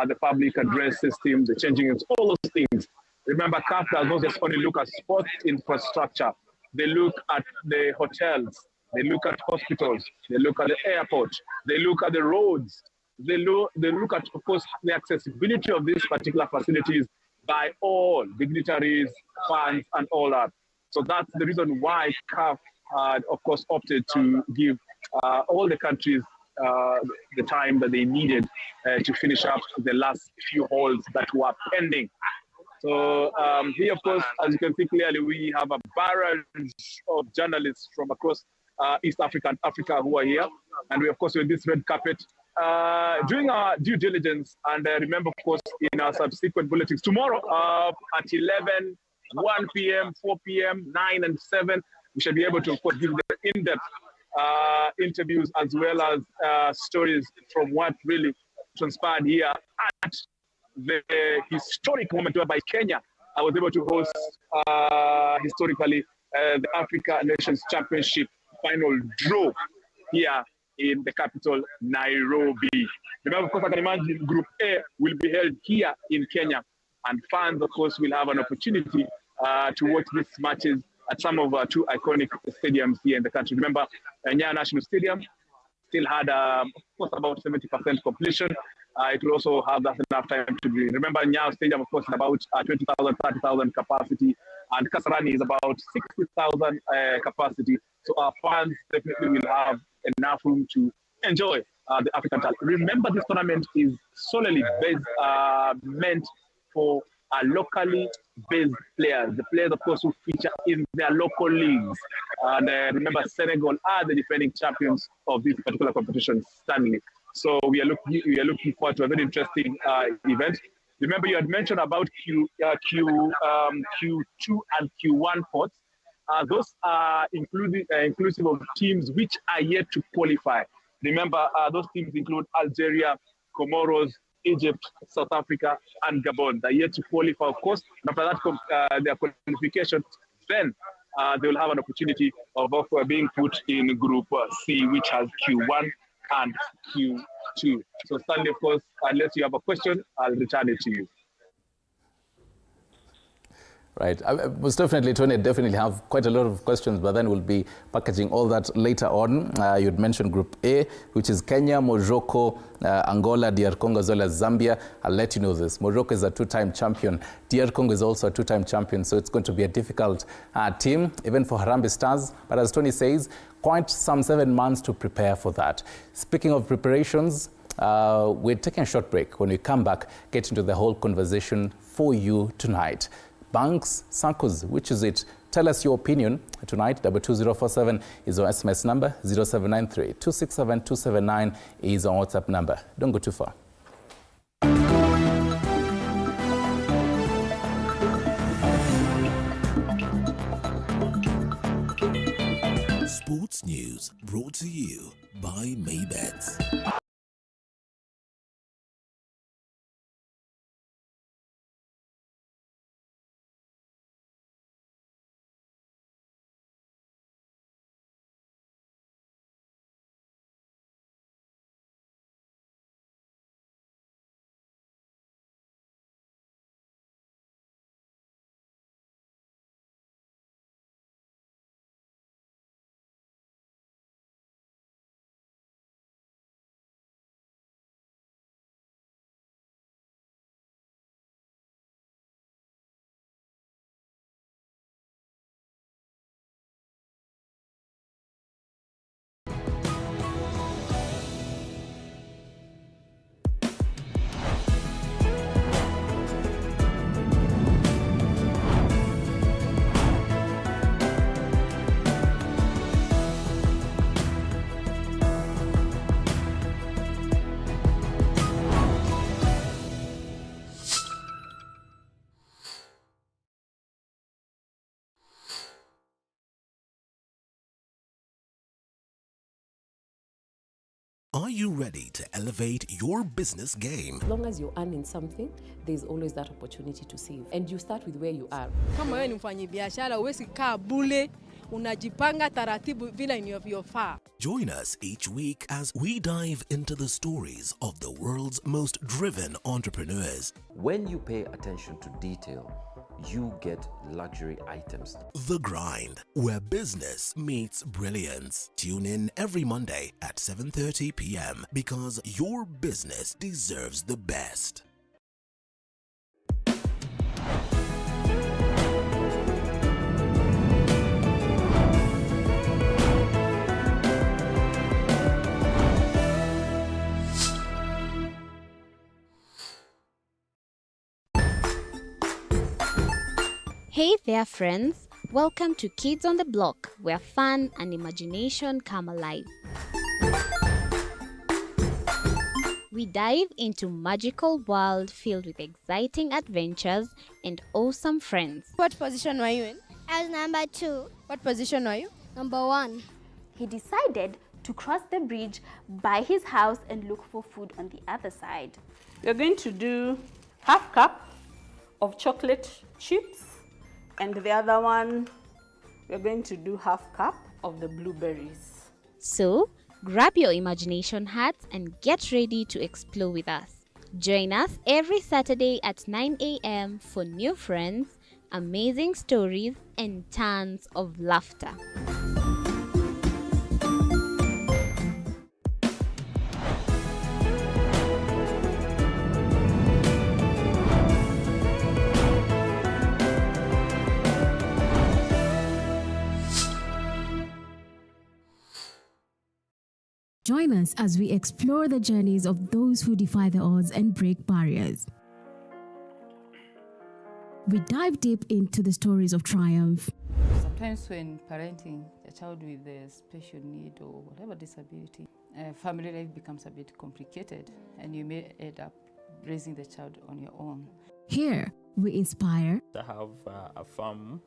S10: the public address system, the changing rooms, all those things. Remember, CAF does not just only look at sports infrastructure. They look at the hotels, they look at hospitals, they look at the airport, they look at the roads, they look at, of course, the accessibility of these particular facilities by all dignitaries, fans, and all that. So that's the reason why CAF had, of course, opted to give all the countries the time that they needed to finish up the last few holes that were pending. So here, of course, as you can see clearly, we have a barrage of journalists from across East Africa and Africa who are here. And we, of course, with this red carpet, doing our due diligence. And remember, of course, in our subsequent bulletins, tomorrow at 11, 1 p.m., 4 p.m., 9 and 7, we shall be able to, of course, give the in-depth interviews as well as stories from what really transpired here at the historic moment whereby Kenya was able to host historically the Africa Nations Championship final draw here in the capital, Nairobi. Remember, of course, I can imagine Group A will be held here in Kenya, and fans, of course, will have an opportunity to watch these matches at some of our two iconic stadiums here in the country. Remember, Nyayo National Stadium still had, of course, about 70% completion. It will also have that enough time to be. Remember, Nyao Stadium, of course, is about 20,000, 30,000 capacity, and Kasarani is about 60,000 capacity. So our fans definitely will have enough room to enjoy the African talent. Remember, this tournament is solely meant for locally based players. The players, of course, who feature in their local leagues. And remember, Senegal are the defending champions of this particular competition, Stanley. So we are looking forward to a very interesting event. Remember, you had mentioned about Q2 and Q1 pots. Those are inclusive of teams which are yet to qualify. Remember, those teams include Algeria, Comoros, Egypt, South Africa, and Gabon. They're yet to qualify, of course. And after that, their qualification, then they will have an opportunity of being put in Group C, which has Q1 and Q2. So Stanley, of course, unless you have a question, I'll return it to you.
S1: Right. Most definitely, Tony, definitely have quite a lot of questions, but then we'll be packaging all that later on. You'd mentioned Group A, which is Kenya, Morocco, Angola, DR Congo, as well as Zambia. I'll let you know this. Morocco is a two-time champion. DR Congo is also a two-time champion, so it's going to be a difficult team, even for Harambee Stars. But as Tony says, quite some 7 months to prepare for that. Speaking of preparations, we're taking a short break. When we come back, get into the whole conversation for you tonight. Banks, SACCOs, which is it? Tell us your opinion tonight. 22047 is our SMS number. 0793 267 279 is our WhatsApp number. Don't go too far.
S8: Sports news brought to you by Maybets. Are you ready to elevate your business game?
S11: As long as you're earning something, there's always that opportunity to save. And you start with where you are.
S12: Kama wewe ni mfanyabiashara, huwezi kaa bure, unajipanga taratibu vile inavyofaa.
S8: Join us each week as we dive into the stories of the world's most driven entrepreneurs.
S19: When you pay attention to detail, you get luxury items.
S8: The Grind, where business meets brilliance. Tune in every Monday at 7:30 p.m. because your business deserves the best.
S20: Hey there friends, welcome to Kids on the Block, where fun and imagination come alive. We dive into magical world filled with exciting adventures and awesome friends.
S21: What position were you in? I was number 2.
S12: What position were you?
S21: Number 1.
S22: He decided to cross the bridge by his house and look for food on the other side.
S2: We're going to do half cup of chocolate chips. And the other one, we're going to do half cup of the blueberries.
S20: So, grab your imagination hats and get ready to explore with us. Join us every Saturday at 9 a.m. for new friends, amazing stories, and tons of laughter.
S4: Join us as we explore the journeys of those who defy the odds and break barriers. We dive deep into the stories of triumph.
S7: Sometimes when parenting a child with a special need or whatever disability, family life becomes a bit complicated and you may end up raising the child on your own.
S4: Here, we inspire.
S16: I have a farm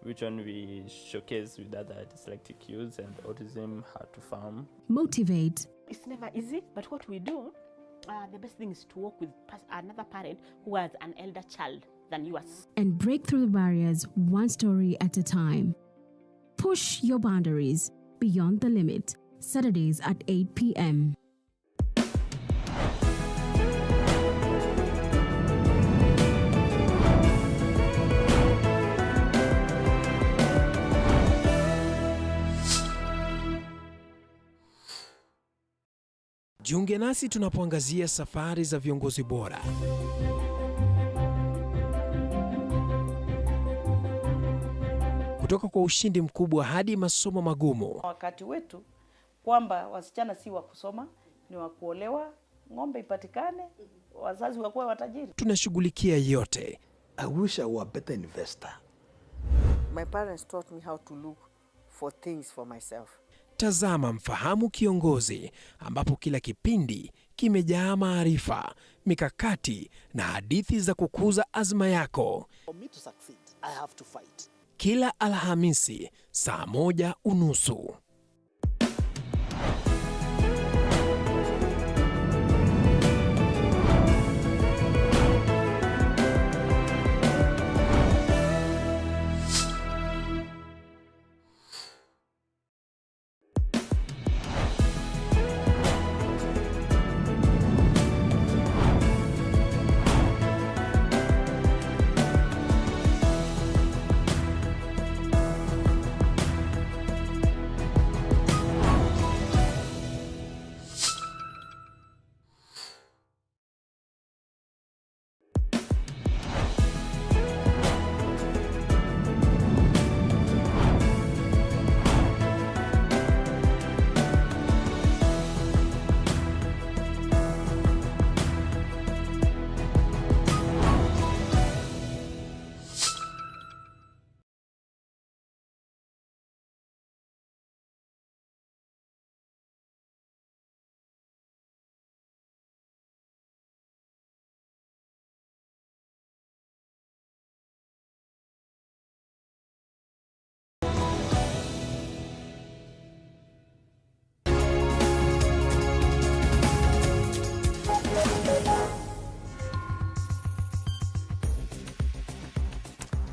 S16: which one we showcase with other dyslexic youths and autism, how to farm.
S4: Motivate.
S23: It's never easy, but what we do, the best thing is to work with another parent who has an elder child than yours.
S4: And break through the barriers one story at a time. Push your boundaries beyond the limit. Saturdays at 8 p.m.
S24: Jiunge nasi tunapoangazia safari za viongozi bora. Kutoka kwa ushindi mkubwa hadi masomo magumu.
S25: Wakati wetu kwamba wasichana si wa kusoma, ni wa kuolewa, ng'ombe ipatikane, wazazi wakuwa watajiri.
S24: Tunashughulikia yote.
S26: I wish I were a better investor.
S27: My parents taught me how to look for things for myself.
S24: Tazama Mfahamu Kiongozi, ambapo kila kipindi kimejaa maarifa, mikakati na hadithi za kukuza azma yako.
S26: For me to succeed, I have to fight.
S24: Kila Alhamisi saa 1:30.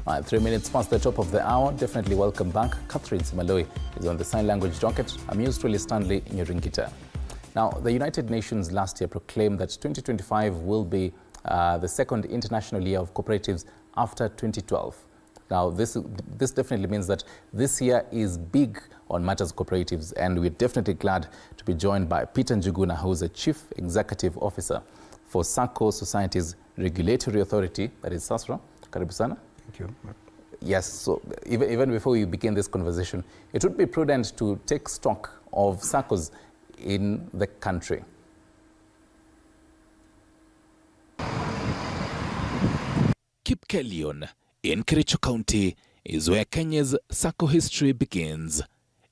S1: All right, 3 minutes past the top of the hour. Definitely welcome back. Catherine Simaloi is on the sign language docket. I'm yours truly, Stanley Nyaringita. Now, the United Nations last year proclaimed that 2025 will be the second International Year of Cooperatives after 2012. Now, this definitely means that this year is big on matters of cooperatives, and we're definitely glad to be joined by Peter Njuguna, who's a Chief Executive Officer for Sacco Society's Regulatory Authority, that is SASRA. Karibu sana.
S28: Thank you.
S1: Yes, so even before we begin this conversation, it would be prudent to take stock of SACCOs in the country.
S29: Kipkelion in Kericho County is where Kenya's SACCO history begins.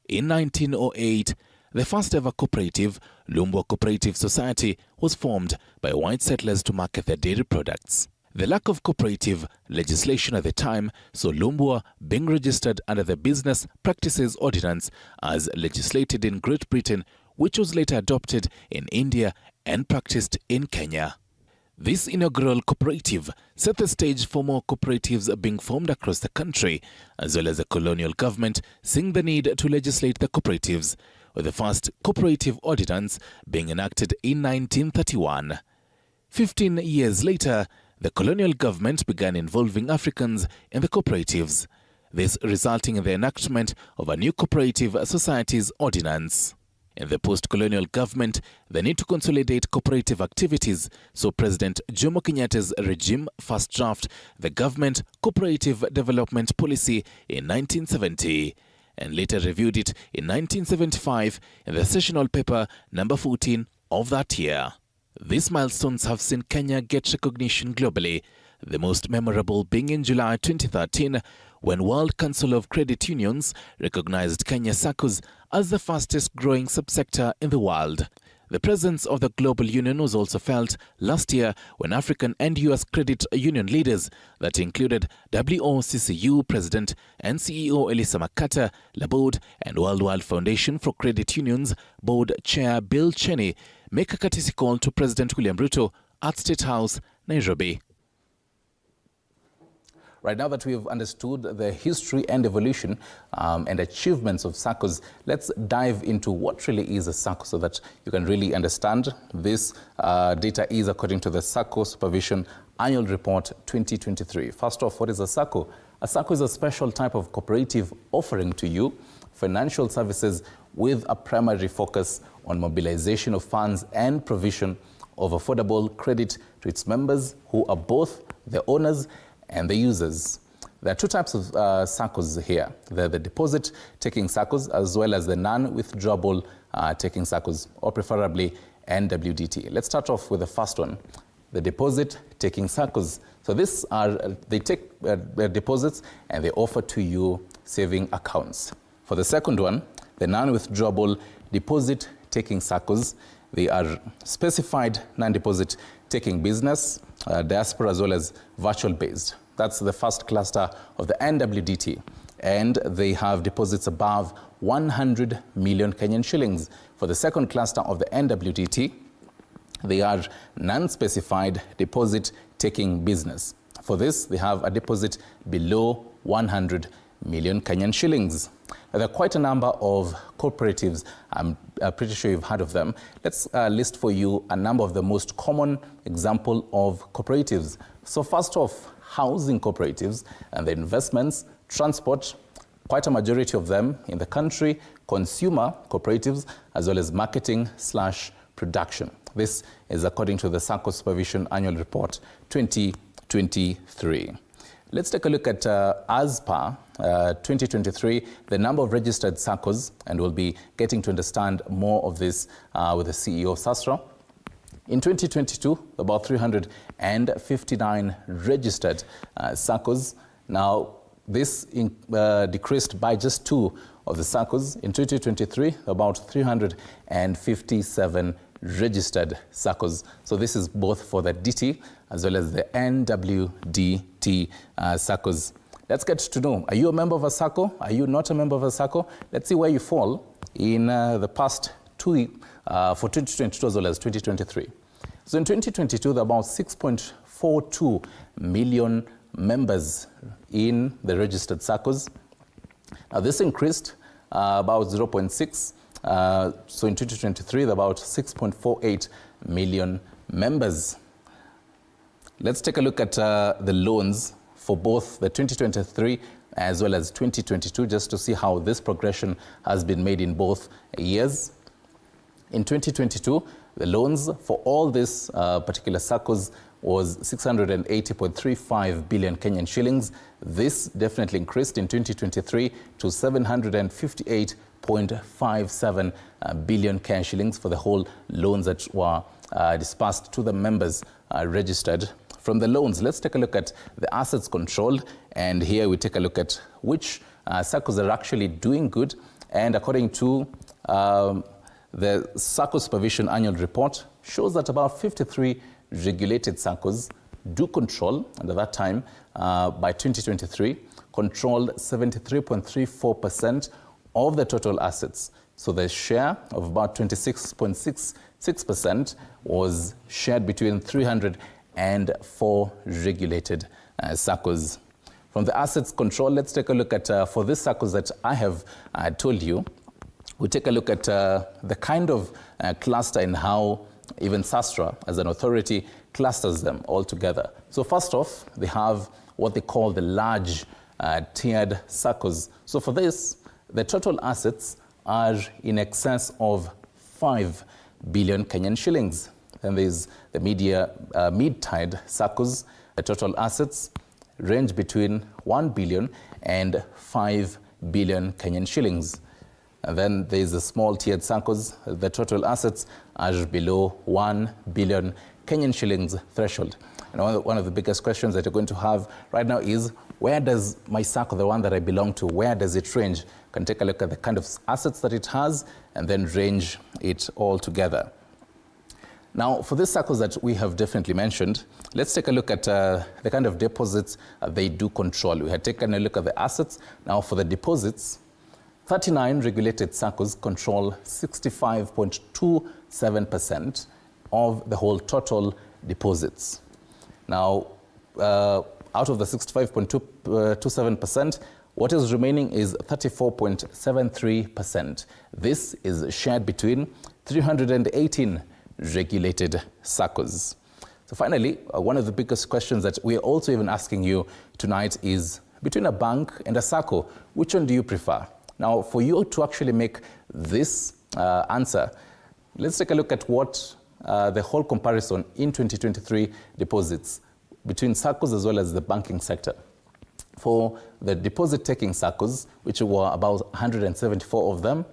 S29: In 1908, the first ever cooperative, Lumbwa Cooperative Society, was formed by white settlers to market their dairy products. The lack of cooperative legislation at the time saw Lumbwa being registered under the Business Practices Ordinance as legislated in Great Britain, which was later adopted in India and practiced in Kenya. This inaugural cooperative set the stage for more cooperatives being formed across the country, as well as the colonial government seeing the need to legislate the cooperatives, with the first cooperative ordinance being enacted in 1931. 15 years later, the colonial government began involving Africans in the cooperatives, this resulting in the enactment of a new Cooperative Societies Ordinance. In the post-colonial government, the need to consolidate cooperative activities saw President Jomo Kenyatta's regime first draft the Government Cooperative Development Policy in 1970. and later reviewed it in 1975 in the sessional paper number 14 of that year. These milestones have seen Kenya get recognition globally, the most memorable being in July 2013 when World Council of Credit Unions recognized Kenya SACCOs as the fastest growing subsector in the world. The presence of the global union was also felt last year when African and US credit union leaders that included WOCCU President and CEO Elisa Makata, the board, and Worldwide Foundation for Credit Unions Board Chair Bill Cheney make a courtesy call to President William Ruto at State House, Nairobi.
S1: Right, now that we've understood the history and evolution and achievements of SACCOs, let's dive into what really is a SACCO so that you can really understand. This data is according to the SACCO Supervision Annual Report 2023. First off, what is a SACCO? A SACCO is a special type of cooperative offering to you financial services with a primary focus on mobilization of funds and provision of affordable credit to its members who are both the owners and the users. There are two types of SACCOs here. They're the deposit-taking SACCOs as well as the non-withdrawable taking SACCOs, or preferably NWDT. Let's start off with the first one, the deposit-taking SACCOs. So they take deposits and they offer to you saving accounts. For the second one, the non-withdrawable deposit-taking SACCOs, they are specified non-deposit taking business, diaspora as well as virtual based. That's the first cluster of the NWDT. And they have deposits above 100 million Kenyan shillings. For the second cluster of the NWDT, they are non-specified deposit taking business. For this, they have a deposit below 100 million Kenyan shillings. There are quite a number of cooperatives. I'm pretty sure you've heard of them. Let's list for you a number of the most common example of cooperatives. So first off, housing cooperatives and the investments, transport, quite a majority of them in the country, consumer cooperatives, as well as marketing/production. This is according to the SACCO Supervision Annual Report 2023. Let's take a look at, as per 2023, the number of registered SACCOs, and we'll be getting to understand more of this with the CEO of SASRA. In 2022, about 359 registered SACCOs. Now, this decreased by just 2 of the SACCOs. In 2023, about 357 registered SACCOs. So this is both for the DT as well as the NWDT SACCOs. Let's get to know, are you a member of a SACCO? Are you not a member of a SACCO? Let's see where you fall in the past 2 for 2022 as well as 2023. So in 2022, there are about 6.42 million members in the registered SACCOs. Now this increased about 0.6. So in 2023, there are about 6.48 million members. Let's take a look at the loans for both the 2023 as well as 2022, just to see how this progression has been made in both years. In 2022, the loans for all these particular SACCOs was 680.35 billion Kenyan shillings. This definitely increased in 2023 to 758.57 billion Kenyan shillings for the whole loans that were dispersed to the members registered. From the loans, let's take a look at the assets controlled, and here we take a look at which SACCOs are actually doing good. And according to the SACCO Supervision Annual Report, shows that about 53 regulated SACCOs do control, and at that time, by 2023, controlled 73.34% of the total assets. So the share of about 26.66% was shared between 304 regulated SACCOs. From the assets control, let's take a look at, for these SACCOs that I have told you, we take a look at the kind of cluster and how even SASRA as an authority clusters them all together. So first off, they have what they call the large tiered SACCOs. So for this, the total assets are in excess of 5 billion Kenyan shillings. Then there's the mid-tiered SACCOs. The total assets range between 1 billion and 5 billion Kenyan shillings. And then there is the small tiered SACCOs. The total assets are below 1 billion Kenyan shillings threshold. And one of the biggest questions that you're going to have right now is, where does my SACCO, the one that I belong to, where does it range? You can take a look at the kind of assets that it has and then range it all together. Now, for these SACCOs that we have definitely mentioned, let's take a look at the kind of deposits they do control. We had taken a look at the assets. Now, for the deposits, 39 regulated SACCOs control 65.27% of the whole total deposits. Now, out of the 65.27%, what is remaining is 34.73%. This is shared between 318 regulated SACCOs. So finally, one of the biggest questions that we're also even asking you tonight is, between a bank and a SACCO, which one do you prefer? Now, for you to actually make this answer, let's take a look at what the whole comparison in 2023 deposits between SACCOs as well as the banking sector. For the deposit-taking SACCOs, which were about 174 of them,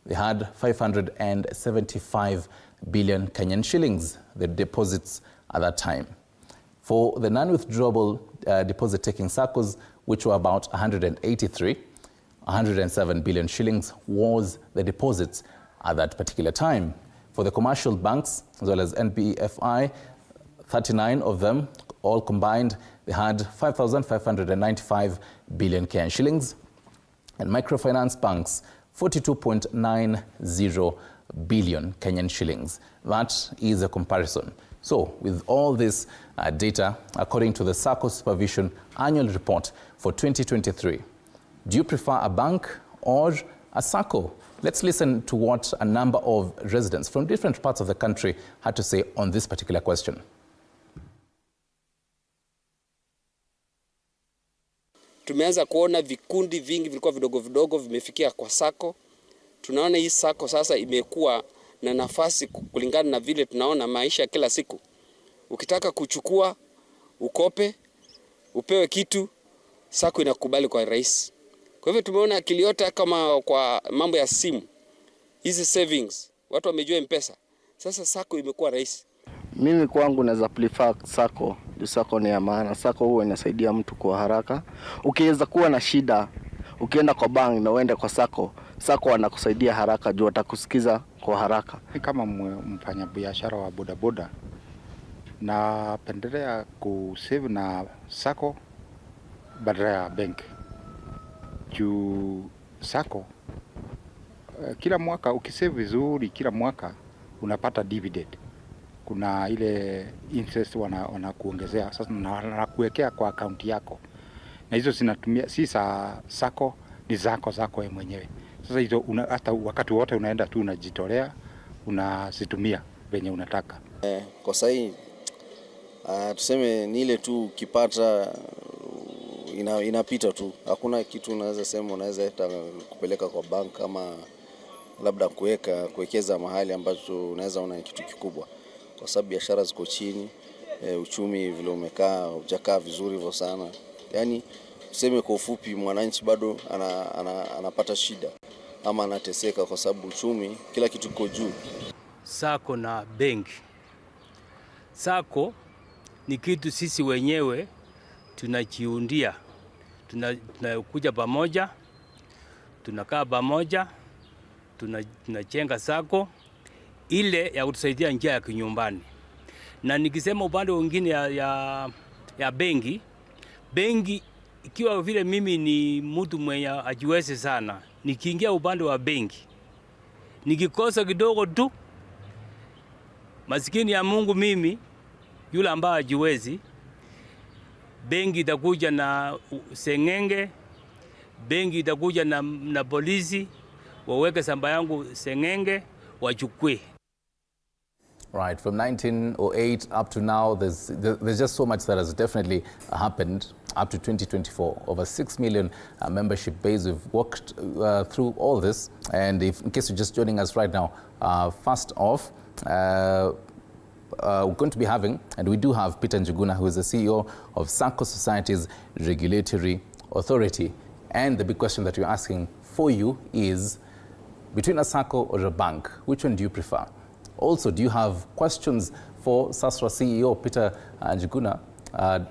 S1: they had 575 billion Kenyan shillings, the deposits at that time. For the non-withdrawable deposit-taking SACCOs, which were about 183, 107 billion shillings was the deposits at that particular time. For the commercial banks, as well as NBFI, 39 of them, all combined, they had 5,595 billion Kenyan shillings. And microfinance banks, 42.90 billion Kenyan shillings. That is a comparison. So, with all this data, according to the SACCO Supervision Annual Report for 2023, do you prefer a bank or a SACCO? Let's listen to what a number of residents from different parts of the country had to say on this particular question.
S3: Tumeanza kuona vikundi vingi vilikuwa vidogo vidogo vimefikia kwa SACCO. Tunaona hii SACCO sasa imekuwa na nafasi kulingana na vile tunaona maisha kila siku. Ukitaka kuchukua, ukope, upewe kitu, SACCO inakubali kwa rahisi. Kwa hivyo tumeona Kiliota kama kwa mambo ya simu, hizi savings, watu wamejua M-Pesa. Sasa SACCO imekuwa rahisi.
S29: Mimi kwangu naweza prefer SACCO. SACCO ni ya maana. SACCO huwa inasaidia mtu kwa haraka. Ukiweza kuwa na shida, ukienda kwa bank na uende kwa SACCO, SACCO wanakusaidia haraka juu watakusikiza kwa haraka.
S5: Kama mfanyabiashara wa bodaboda, napendelea kusave na SACCO badala ya bank. Juu SACCO kila mwaka ukisave vizuri, kila mwaka unapata dividend. Kuna ile interest wanakuongezea, sasa wanakuwekea kwa account yako. Na hizo zinatumia si za SACCO, ni zako wewe mwenyewe. Sasa hizo hata wakati wote unaenda tu unajitolea, unazitumia venye unataka.
S6: Kwa sasa tuseme ni ile tu ukipata inapita tu. Hakuna kitu unaweza sema unaweza hata kupeleka kwa bank kama labda kuwekeza mahali ambacho unaweza una kitu kikubwa. Kwa sababu biashara ziko chini, uchumi vile hujakaa vizuri hivyo sana. Yaani tuseme kwa ufupi mwananchi bado anapata shida ama anateseka kwa sababu uchumi kila kitu kiko juu.
S13: SACCO na benki. SACCO ni kitu sisi wenyewe tunajiundia. Tunakuja pamoja, tunakaa pamoja, tunajenga SACCO ile ya kutusaidia njia ya kinyumbani. Na nikisema upande mwingine ya benki ikiwa vile mimi ni mtu mwenye ajiwezi sana, nikiingia upande wa benki nikikosa kidogo tu, maskini ya Mungu mimi yule ambaye ajiwezi, benki itakuja na sengenge, benki itakuja na polisi waweke samba yangu sengenge wachukue.
S1: Right, from 1908 up to now, there's just so much that has definitely happened up to 2024. Over 6 million membership base. We've walked through all this. And in case you're just joining us right now, first off, we're going to be having, and we do have Peter Njuguna, who is the CEO of SACCO Society's Regulatory Authority. And the big question that we're asking for you is, between a SACCO or a bank, which one do you prefer? Also, do you have questions for SASRA CEO Peter Njuguna?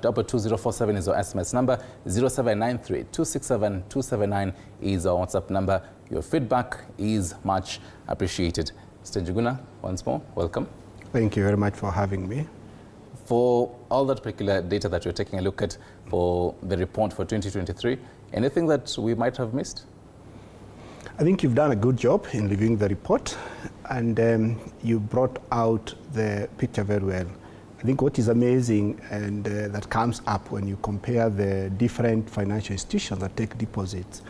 S1: 22047 is our SMS number. 0793-267-279 is our WhatsApp number. Your feedback is much appreciated. Mr. Njuguna, once more, welcome.
S9: Thank you very much for having me.
S1: For all that particular data that you're taking a look at for the report for 2023, anything that we might have missed?
S9: I think you've done a good job in reviewing the report, and you brought out the picture very well. I think what is amazing and that comes up when you compare the different financial institutions that take deposits,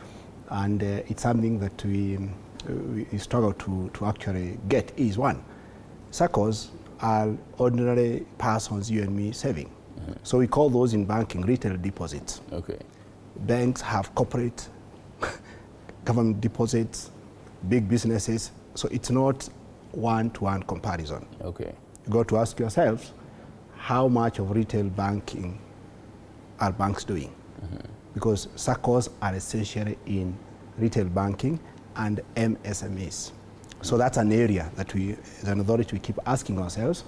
S9: and it's something that we struggle to actually get, is one, SACCOs are ordinary persons, you and me, saving. So we call those in banking retail deposits.
S1: Okay.
S9: Banks have corporate government deposits, big businesses, so it's not one-to-one comparison.
S1: Okay.
S9: You got to ask yourselves, how much of retail banking are banks doing? Because SACCOs are essentially in retail banking and MSMEs. So that's an area that we, as an authority, we keep asking ourselves.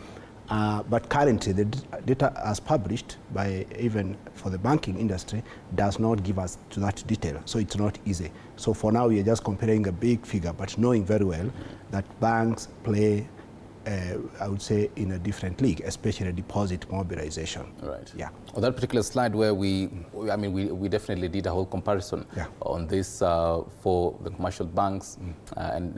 S9: But currently, the data as published by even for the banking industry does not give us to that detail. So it's not easy. So for now, we are just comparing a big figure, but knowing very well that banks play, I would say, in a different league, especially deposit mobilization.
S1: Right.
S9: Yeah.
S1: On that particular slide where we definitely did a whole comparison on this for the commercial banks and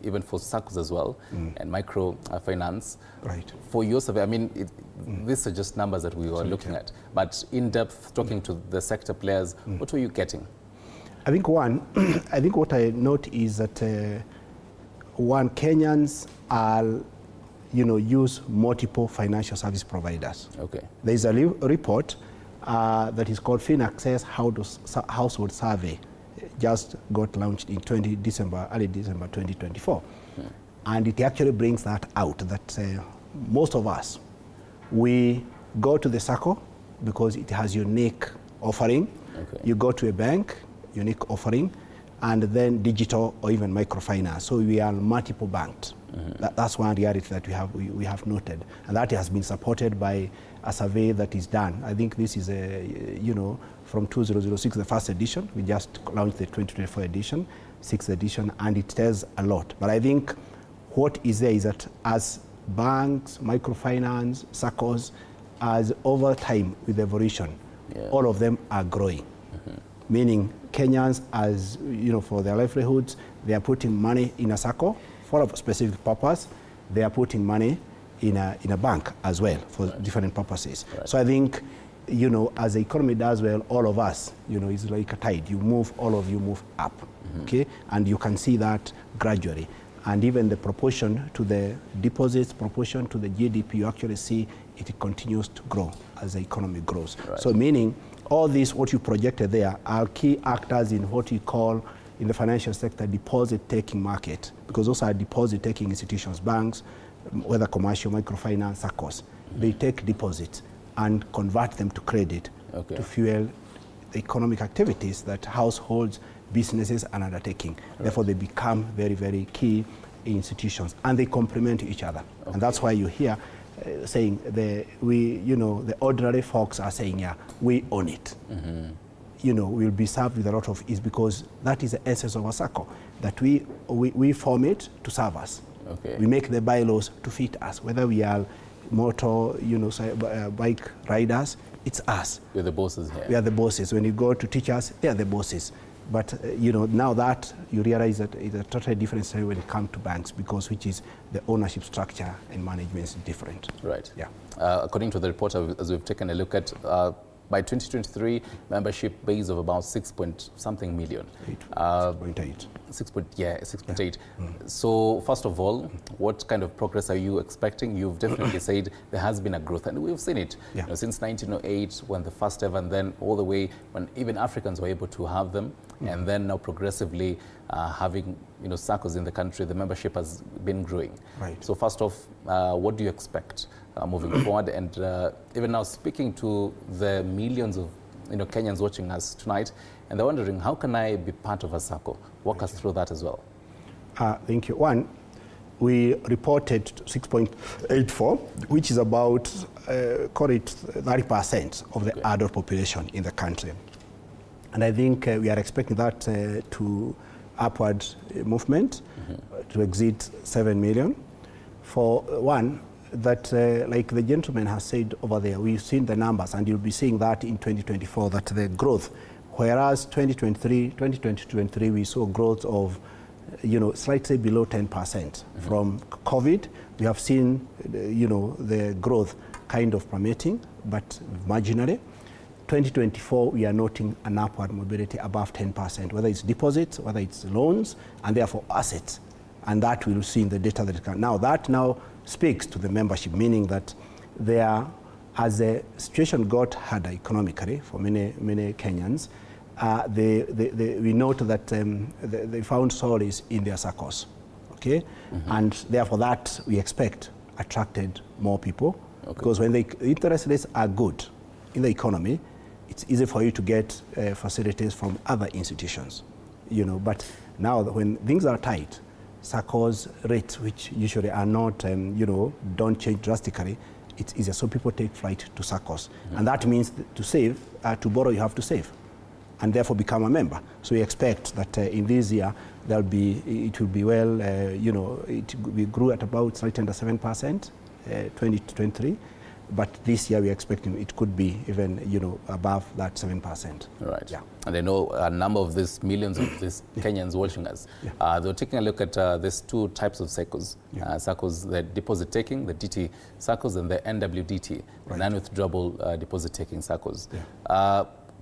S1: even for SACCOs as well, and micro finance.
S9: Right.
S1: For your survey, I mean, these are just numbers that we were looking at, but in depth, talking to the sector players, what were you getting?
S9: I think I think what I note is that Kenyans are, use multiple financial service providers.
S1: Okay.
S9: There is a report that is called FinAccess Household Survey, just got launched in early December 2024. And it actually brings that out, that most of us, we go to the SACCO because it has unique offering.
S1: Okay.
S9: You go to a bank, unique offering, and then digital or even microfinance. So we are multiple banked. That's one reality that we have noted, and that has been supported by a survey that is done. I think this is from 2006, the first edition. We just launched the 2024 edition, 6th edition, and it tells a lot. But I think what is there is that as banks, microfinance, SACCOs, as over time with evolution, all of them are growing. Meaning Kenyans, as for their livelihoods, they are putting money in a SACCO for a specific purpose. They are putting money in a bank as well for different purposes. Right. So I think, as the economy does well, all of us, it's like a tide. All of you move up, okay? And you can see that gradually. And even the proportion to the deposits, proportion to the GDP, you actually see it continues to grow as the economy grows. Right. So meaning, all these, what you projected there, are key actors in what we call, in the financial sector, deposit-taking market, because those are deposit-taking institutions, banks, whether commercial, microfinance, SACCOs. They take deposits and convert them to credit to fuel the economic activities that households, businesses are undertaking. Right. Therefore, they become very, very key institutions, and they complement each other. Okay. And that's why you hear saying the ordinary folks are saying, yeah, we own it. We'll be served with a lot of ease, because that is the essence of a SACCO, that we form it to serve us.
S1: Okay.
S9: We make the bylaws to fit us, whether we are motor, bike riders, it's us.
S1: We're the bosses here.
S9: We are the bosses. When you go to teachers, they are the bosses. But now that you realize that it's a totally different story when it comes to banks, because which is the ownership structure and management is different.
S1: Right.
S9: Yeah.
S1: According to the report, as we've taken a look at, by 2023, membership base of about 6-point-something million.
S9: 6.8.
S1: 6.8. So first of all, what kind of progress are you expecting? You've definitely said there has been a growth, and we've seen it since 1908, when the first ever, and then all the way when even Africans were able to have them, and then now progressively having SACCOs in the country, the membership has been growing.
S9: Right.
S1: So first off, what do you expect moving forward? And even now, speaking to the millions of Kenyans watching us tonight, and they're wondering, how can I be part of a SACCO? Walk us through that as well.
S9: Thank you. One, we reported 6.84, which is about, call it 30% of the adult population in the country. And I think we are expecting that to upward movement to exceed 7 million. For one, that like the gentleman has said over there, we've seen the numbers, and you'll be seeing that in 2024, that the growth, whereas 2023 we saw growth of slightly below 10%. From COVID, we have seen the growth kind of plummeting, but marginally. 2024, we are noting an upward mobility above 10%, whether it's deposits, whether it's loans, and therefore assets. And that we'll see in the data that can. Now, that now speaks to the membership, meaning that there, as the situation got harder economically for many Kenyans, we note that they found solace in their SACCOs, okay? And therefore that, we expect, attracted more people, because when the interest rates are good in the economy, it's easy for you to get facilities from other institutions, but now when things are tight, SACCOs rates, which usually are not, don't change drastically, it's easier. So people take flight to SACCOs. And that means to save, to borrow, you have to save, and therefore become a member. So we expect that in this year, it will be well, we grew at about slightly under 7%, 2023. But this year we're expecting it could be even, above that 7%.
S1: Right. Yeah. And I know a number of these millions of these Kenyans watching us. They're taking a look at these two types of SACCOs. SACCOs, the deposit taking, the DT SACCOs, and the NWDT, non-withdrawable deposit taking SACCOs.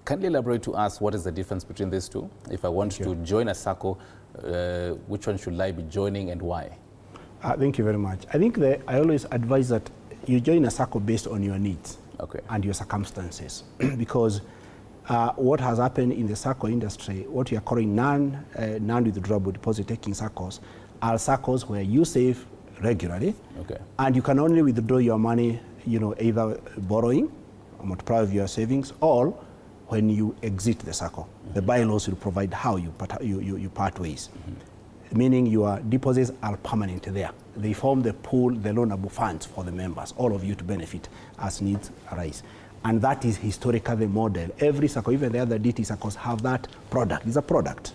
S1: Can you elaborate to us what is the difference between these two? If I want to join a SACCO, which one should I be joining and why?
S9: Thank you very much. I think I always advise that you join a SACCO based on your needs and your circumstances. Because what has happened in the SACCO industry, what we are calling non-withdrawable deposit-taking SACCOs, are SACCOs where you save regularly, and you can only withdraw your money, either borrowing, multiply of your savings, or when you exit the SACCO. The bylaws will provide how you part ways. Meaning your deposits are permanent there. They form the pool, the loanable funds for the members, all of you to benefit as needs arise. And that is historically the model. Every SACCO, even the other DT SACCOs, have that product. It's a product.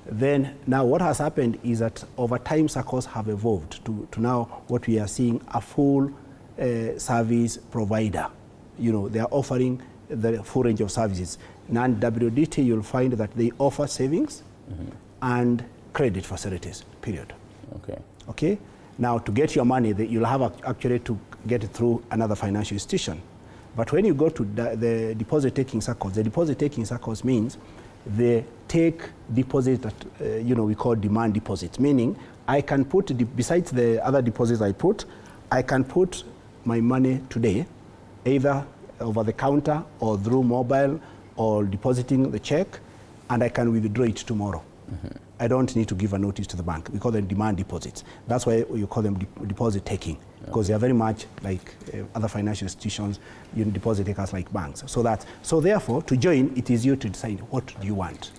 S9: Then now what has happened is that over time SACCOs have evolved to now what we are seeing, a full service provider. They are offering the full range of services. Non-WDT, you'll find that they offer savings and credit facilities, period. Okay. Now, to get your money, you'll have actually to get it through another financial institution. But when you go to the deposit-taking SACCOs, the deposit-taking SACCOs means they take deposits that we call demand deposits, meaning I can put, besides the other deposits I can put my money today, either over the counter or through mobile or depositing the check, and I can withdraw it tomorrow. I don't need to give a notice to the bank. We call them demand deposits. That's why you call them deposit taking, because they are very much like other financial institutions, deposit takers like banks. So therefore, to join, it is you to decide what do you want.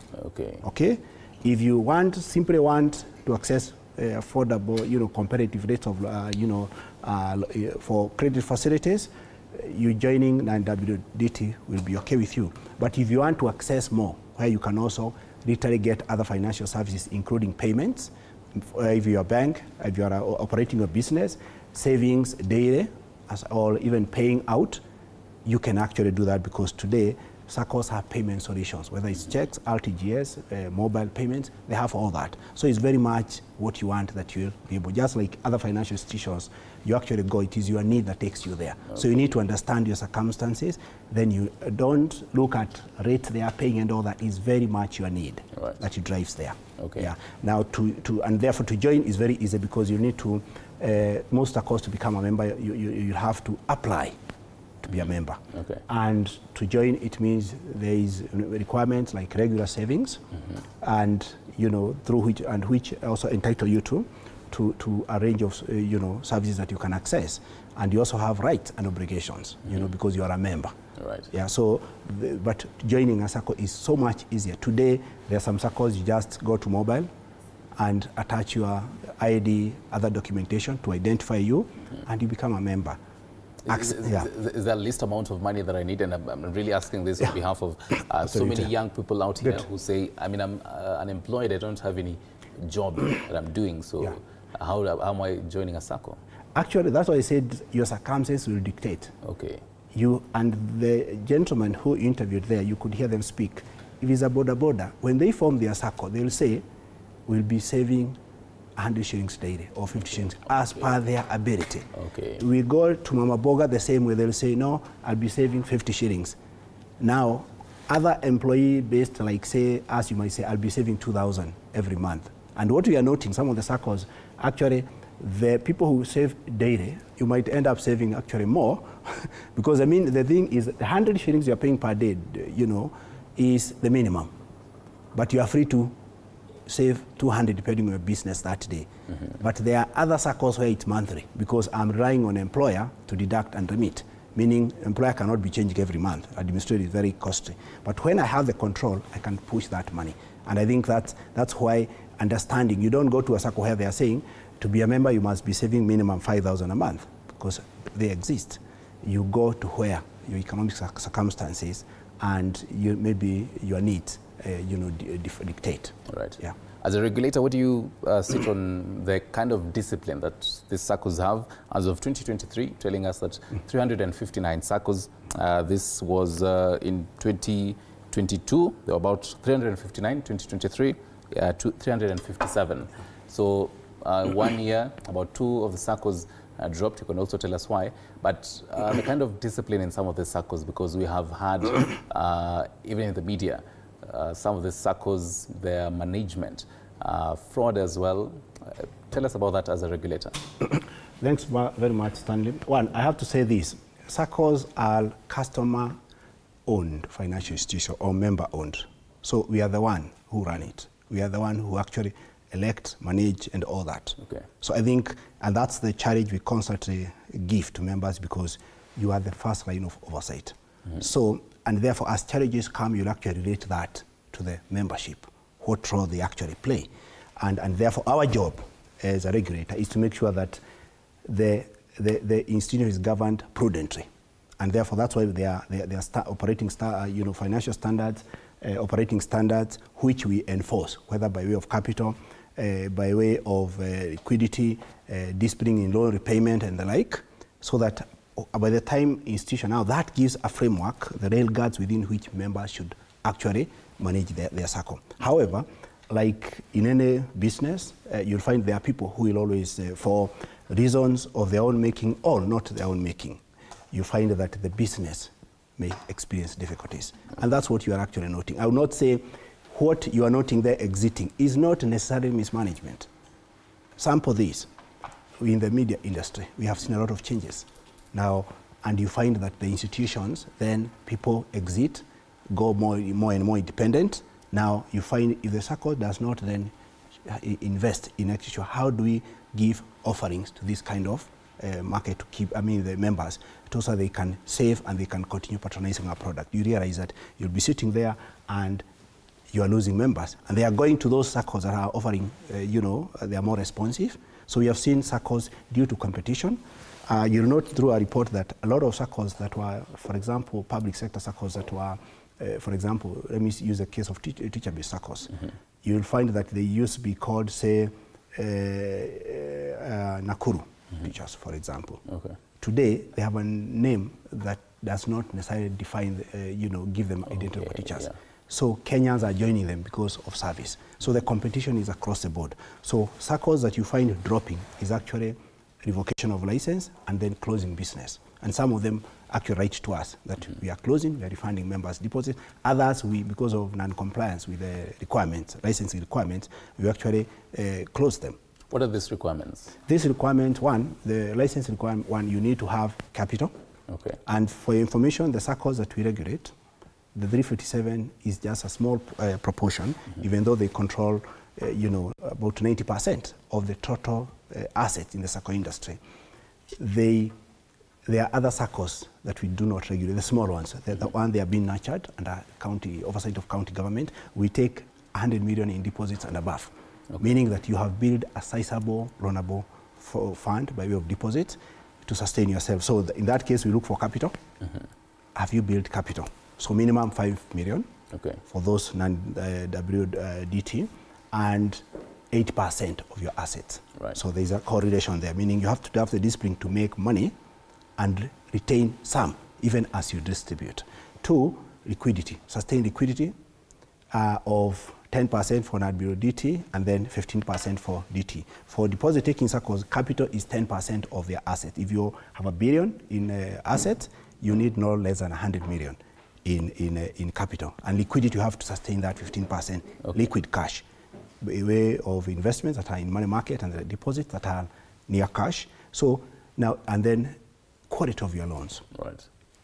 S9: Okay. If you simply want to access affordable, competitive rates of, for credit facilities, you joining non-WDT will be okay with you. But if you want to access more, where you can also literally get other financial services, including payments, if you're a bank, if you are operating a business, savings daily, or even paying out, you can actually do that, because today SACCOs have payment solutions, whether it's checks, RTGS, mobile payments, they have all that. So it's very much what you want that you'll be able, just like other financial institutions, you actually go, it is your need that takes you there. So you need to understand your circumstances, then you don't look at rates they are paying and all that. Is very much your need that drives there. Now and therefore to join is very easy, because you need to, most SACCOs to become a member, you have to apply to be a member. And to join, it means there is requirements like regular savings, and through which also entitle you to a range of services that you can access, and you also have rights and obligations, because you are a member.
S1: Right.
S9: Yeah, so, but joining a SACCO is so much easier. Today, there are some SACCOs, you just go to mobile and attach your ID, other documentation to identify you, and you become a member.
S1: Is there a least amount of money that I need? And I'm really asking this on behalf of so many young people out here who say, I mean, I'm unemployed, I don't have any job that I'm doing, so how am I joining a SACCO?
S9: Actually, that's why I said your circumstances will dictate.
S1: Okay.
S9: You and the gentleman who interviewed there, you could hear them speak. If it's a border, when they form their SACCO, they'll say, we'll be saving 100 shillings daily or 50 shillings as per their ability.
S1: Okay.
S9: We go to Mama Boga the same way, they'll say, no, I'll be saving 50 shillings. Now, other employee-based, like say, as you might say, I'll be saving 2,000 every month. And what we are noting, some of the SACCOs, actually, the people who save daily, you might end up saving actually more because, I mean, the thing is, the 100 shillings you're paying per day, you know, is the minimum. But you are free to save 200 depending on your business that day. But there are other SACCOs where it's monthly because I'm relying on employer to deduct and remit, meaning employer cannot be changing every month. Administrative is very costly. But when I have the control, I can push that money. And I think that's why understanding, you don't go to a SACCO where they are saying, to be a member, you must be saving minimum 5,000 a month because they exist. You go to where your economic circumstances and maybe your needs, dictate.
S1: All right.
S9: Yeah.
S1: As a regulator, what do you sit on the kind of discipline that these SACCOs have? As of 2023, telling us that 359 SACCOs. This was in 2022. There were about 359. 2023, 357. So 1 year, about 2 of the SACCOs dropped. You can also tell us why. But the kind of discipline in some of the SACCOs, because we have had, even in the media, some of the SACCOs, their management, fraud as well. Tell us about that as a regulator.
S9: Thanks very much, Stanley. One, I have to say this. SACCOs are customer-owned financial institution or member-owned. So we are the one who run it. We are the one who actually elect, manage, and all that.
S1: Okay.
S9: So I think, and that's the challenge we constantly give to members because you are the first line of oversight. So, and therefore, as challenges come, you'll actually relate that to the membership, what role they actually play. And therefore, our job as a regulator is to make sure that the institution is governed prudently. And therefore, that's why they are operating financial standards, operating standards, which we enforce, whether by way of capital, by way of liquidity, discipline in loan repayment and the like, so that by the time institution, now that gives a framework, the rail guards within which members should actually manage their SACCO. However, like in any business, you'll find there are people who will always, for reasons of their own making or not their own making, you find that the business may experience difficulties. And that's what you are actually noting. I would not say what you are noting there exiting is not necessarily mismanagement. Sample this. In the media industry, we have seen a lot of changes. Now, and you find that the institutions, then people exit, go more and more independent. Now, you find if the SACCO does not then invest in actually how do we give offerings to this kind of market to keep, the members, so they can save and they can continue patronizing our product. You realize that you'll be sitting there and you are losing members. And they are going to those SACCOs that are offering, they are more responsive. So we have seen SACCOs due to competition. You'll note through a report that a lot of SACCOs that were, for example, public sector SACCOs that were, for example, let me use a case of teacher-based SACCOs. You'll find that they used to be called, say, Nakuru teachers, for example.
S1: Okay.
S9: Today, they have a name that does not necessarily define, give them identity of teachers.
S1: Yeah.
S9: So Kenyans are joining them because of service. So the competition is across the board. So SACCOs that you find dropping is actually revocation of license and then closing business. And some of them actually write to us that we are closing, we are refunding members' deposits. Others, because of non-compliance with the requirements, licensing requirements, we actually close them.
S1: What are these requirements?
S9: This requirement, one, the license requirement, one, you need to have capital. Okay. And for your information, the SACCOs that we regulate, the 347 is just a small proportion, even though they control, about 90% of the total assets in the SACCO industry. They there are other SACCOs that we do not regulate, the small ones. The one they are being nurtured under county oversight of county government. We take 100 million in deposits and above, meaning that you have built a sizable, loanable fund by way of deposit to sustain yourself. So in that case, we look for capital. Have you built capital? So minimum 5 million for those non-WDT and 8% of your assets.
S1: Right.
S9: So there's a correlation there, meaning you have to have the discipline to make money and retain some, even as you distribute. 2, liquidity, sustained liquidity of 10% for non-WDT and then 15% for DT. For deposit-taking SACCOs, capital is 10% of their asset. If you have $1 billion in assets, you need no less than 100 million in capital. And liquidity, you have to sustain that 15% liquid cash, by way of investments that are in money market and the deposits that are near cash. So now, and then quality of your loans.
S1: Right.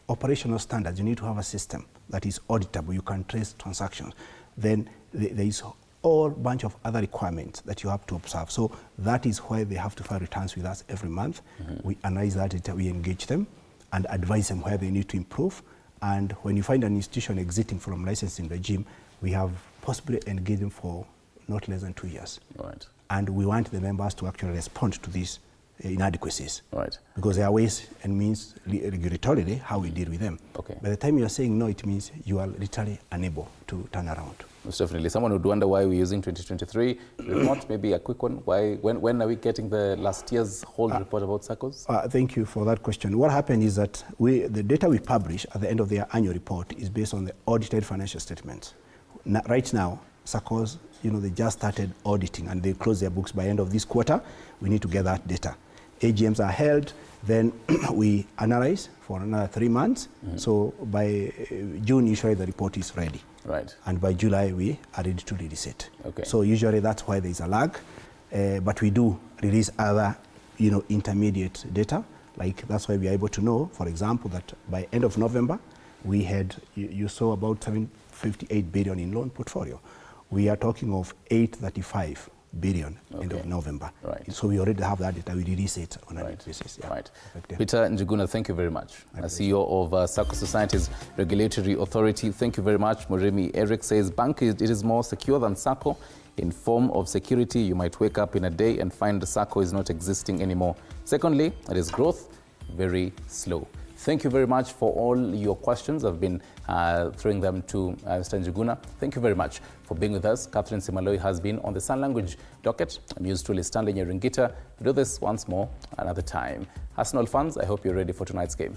S9: Operational standards, you need to have a system that is auditable, you can trace transactions. Then there is a whole bunch of other requirements that you have to observe. So that is why they have to file returns with us every month. We analyze that data, we engage them and advise them where they need to improve. And when you find an institution exiting from licensing regime, we have possibly engaged them for not less than 2 years.
S1: Right.
S9: And we want the members to actually respond to these inadequacies.
S1: Right.
S9: Because there are ways and means regulatorily how we deal with them. By the time you are saying no, it means you are literally unable to turn around.
S1: Most definitely. Someone would wonder why we're using 2023 report. Maybe a quick one. When are we getting the last year's whole report about SACCOs?
S9: Thank you for that question. What happened is that the data we publish at the end of their annual report is based on the audited financial statements. Right now, SACCOs, they just started auditing and they close their books by end of this quarter. We need to get that data. AGMs are held, then we analyze for another 3 months. So by June, usually the report is ready.
S1: Right.
S9: And by July, we are ready to release it.
S1: Okay.
S9: So usually that's why there is a lag, but we do release other, intermediate data. Like that's why we are able to know, for example, that by end of November, we had, you saw about 758 billion in loan portfolio. We are talking of 835 billion end of November.
S1: Right.
S9: So we already have that data. We release it on a daily basis. Yeah.
S1: Right. Peter Njuguna, thank you very much. CEO of SACCO Society's Regulatory Authority. Thank you very much. Murimi Eric says, bank it is more secure than SACCO in form of security. You might wake up in a day and find the SACCO is not existing anymore. Secondly, it is growth very slow. Thank you very much for all your questions. I've been throwing them to Mr. Njuguna. Thank you very much for being with us. Catherine Simaloi has been on the sign language docket. I'm yours truly, Stanley Nyaringita. We do this once more another time. Arsenal fans, I hope you're ready for tonight's game.